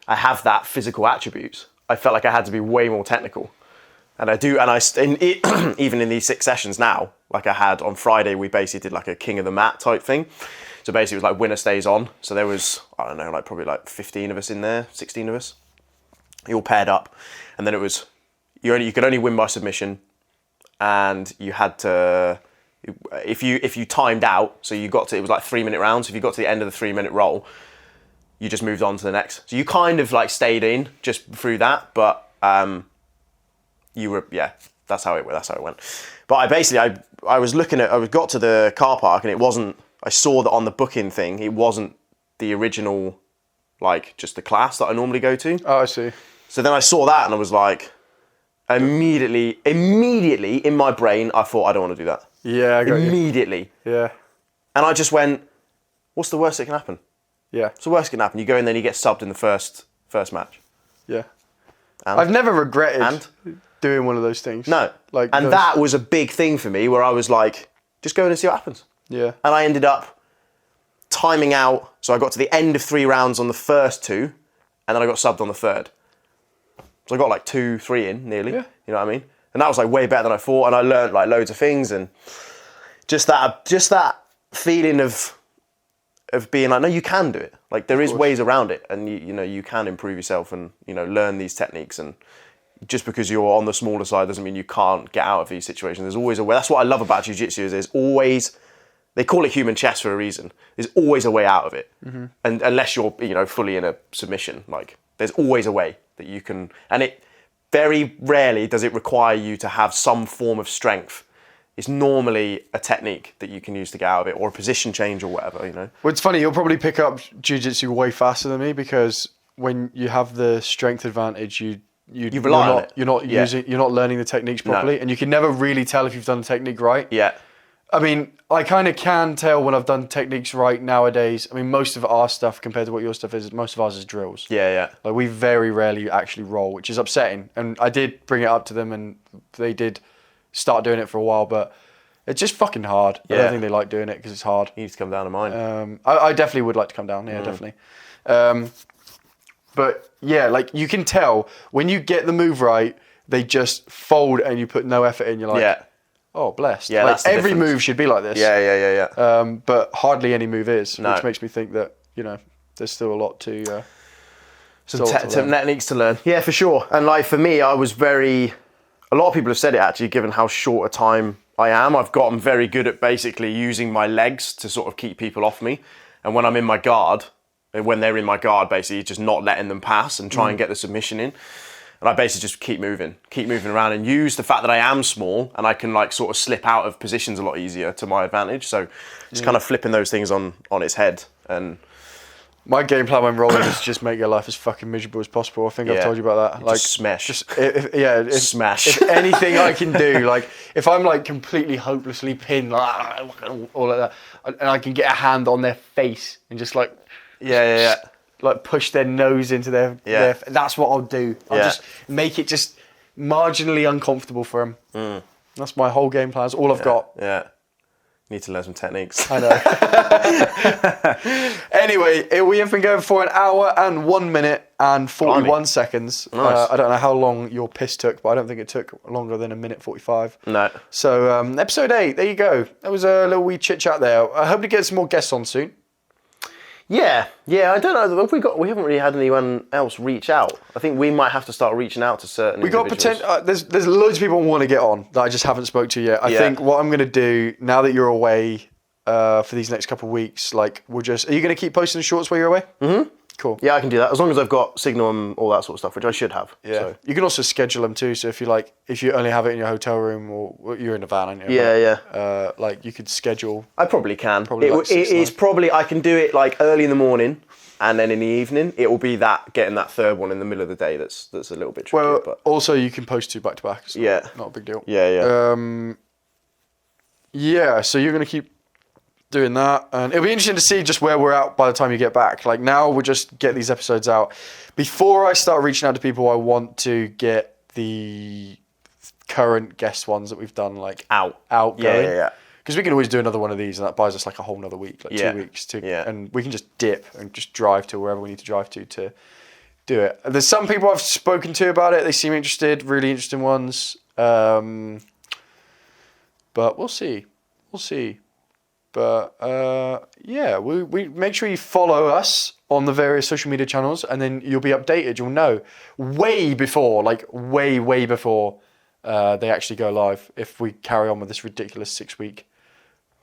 I have that physical attributes, I felt like I had to be way more technical. And I do, even in these 6 sessions now, like I had on Friday, we basically did like a king of the mat type thing. So basically it was like winner stays on. So there was, I don't know, like probably like 15 of us in there, 16 of us. You all paired up. And then it was, you could only win by submission. And you had to, if you timed out, so you got to, it was like 3-minute rounds. If you got to the end of the 3-minute roll, you just moved on to the next. So you kind of like stayed in just through that. But you were, that's how it went. But I was looking at, I got to the car park and it wasn't, I saw that on the booking thing, it wasn't the original, like just the class that I normally go to. Oh, I see. So then I saw that and I was like, immediately in my brain, I thought, I don't want to do that. Yeah, I got you. Immediately. Yeah. And I just went, what's the worst that can happen? Yeah. What's the worst that can happen? You go in there and you get subbed in the first match. Yeah. And? I've never regretted doing one of those things. No. That was a big thing for me where I was like, just go in and see what happens. Yeah. And I ended up timing out. So I got to the end of 3 rounds on the first 2, and then I got subbed on the third. So I got like 2-3 in nearly. Yeah. You know what I mean? And that was like way better than I thought. And I learned like loads of things, and just that feeling of being like, no, you can do it. Like there is ways around it, and you can improve yourself and learn these techniques. And just because you're on the smaller side doesn't mean you can't get out of these situations. There's always a way. That's what I love about jiu-jitsu is there's always, they call it human chess for a reason. There's always a way out of it, and unless you're fully in a submission, like there's always a way that you can. And it very rarely does it require you to have some form of strength. It's normally a technique that you can use to get out of it, or a position change or whatever, Well, it's funny, you'll probably pick up jiu-jitsu way faster than me, because when you have the strength advantage, you rely on it. You're not learning the techniques properly, and you can never really tell if you've done the technique right. Yeah. I mean, I kind of can tell when I've done techniques right nowadays. I mean, most of our stuff compared to what your stuff is, most of ours is drills. Yeah. Like we very rarely actually roll, which is upsetting. And I did bring it up to them, and they did start doing it for a while, but it's just fucking hard. I don't think they like doing it because it's hard. You need to come down to mine. I definitely would like to come down. Yeah, definitely. But yeah, like you can tell when you get the move right, they just fold and you put no effort in. You're like, oh, blessed. Yeah, like that's the every difference. move should be like this. Yeah. But hardly any move is, No. which makes me think that there's still a lot to. Some techniques to learn. Yeah, for sure. And like for me, I was a lot of people have said it actually, given how short a time I am. I've gotten very good at basically using my legs to sort of keep people off me. And when I'm in my guard, when they're in my guard, basically just not letting them pass and try and get the submission in. And I basically just keep moving around and use the fact that I am small and I can like sort of slip out of positions a lot easier to my advantage. So just kind of flipping those things on its head. And my game plan when rolling is just make your life as fucking miserable as possible. I think I've told you about that. Like just smash. Smash. If anything I can do, like if I'm like completely hopelessly pinned, like all like that, and I can get a hand on their face and just like like push their nose into their that's what I'll do. I'll just make it just marginally uncomfortable for them. That's my whole game plan. That's all I've got. Yeah. Need to learn some techniques. I know. Anyway, we have been going for 1 hour and 1 minute and 41 seconds. Nice. I don't know how long your piss took, but I don't think it took longer than 1 minute 45. No. So episode 8, there you go. That was a little wee chit chat there. I hope to get some more guests on soon. Yeah. I don't know. We haven't really had anyone else reach out. I think we might have to start reaching out to certain. We got potential. There's loads of people who want to get on that I just haven't spoke to yet. I think what I'm going to do now that you're away for these next couple of weeks, like are you going to keep posting the shorts while you're away? Mm-hmm. Cool. Yeah, I can do that as long as I've got signal and all that sort of stuff, which I should have. Yeah. So. You can also schedule them too. So if you only have it in your hotel room or you're in a van, aren't you? Yeah. Like you could schedule. I probably can. It's probably I can do it like early in the morning, and then in the evening it will be getting that third one in the middle of the day. That's a little bit tricky. Well, but also you can post 2 back to back. Not a big deal. Yeah. So you're gonna keep doing that, and it'll be interesting to see just where we're at by the time you get back. Like now we'll just get these episodes out. Before I start reaching out to people, I want to get the current guest ones that we've done out going. Yeah. Because we can always do another one of these, and that buys us like a whole nother week, 2 weeks and we can just dip and just drive to wherever we need to drive to do it. There's some people I've spoken to about it. They seem interested, really interesting ones. But we'll see. But we make sure you follow us on the various social media channels, and then you'll be updated. You'll know way before they actually go live if we carry on with this ridiculous 6-week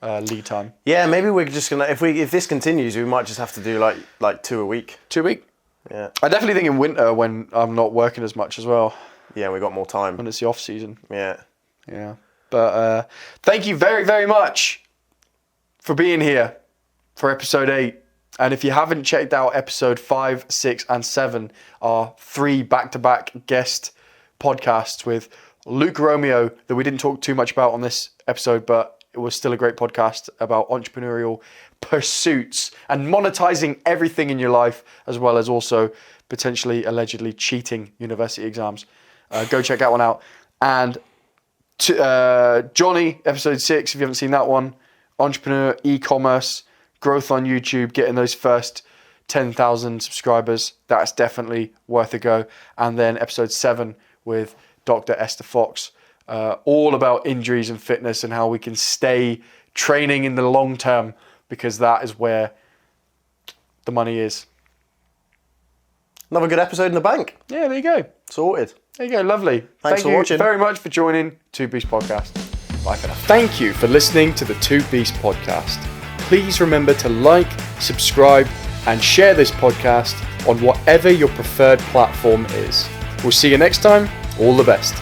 lead time. Yeah, maybe we're just gonna if this continues, we might just have to do like 2 a week. 2 a week. Yeah. I definitely think in winter when I'm not working as much as well. Yeah, we got more time. When it's the off season. Yeah. But thank you very, very much for being here for episode 8. And if you haven't checked out episode 5, 6, and 7, our 3 back-to-back guest podcasts with Luke Romeo that we didn't talk too much about on this episode, but it was still a great podcast about entrepreneurial pursuits and monetizing everything in your life, as well as also potentially, allegedly cheating university exams. Go check that one out. And Johnny, episode 6, if you haven't seen that one, entrepreneur, e-commerce, growth on YouTube, getting those first 10,000 subscribers, that's definitely worth a go. And then episode 7 with Dr. Esther Fox, all about injuries and fitness and how we can stay training in the long term, because that is where the money is. Another good episode in the bank. Yeah, there you go. Sorted. There you go, lovely. Thanks for watching. Thank you very much for joining Two Beast Podcast. Bye for now. Thank you for listening to the Two Beast Podcast. Please remember to like, subscribe, and share this podcast on whatever your preferred platform is. We'll see you next time. All the best.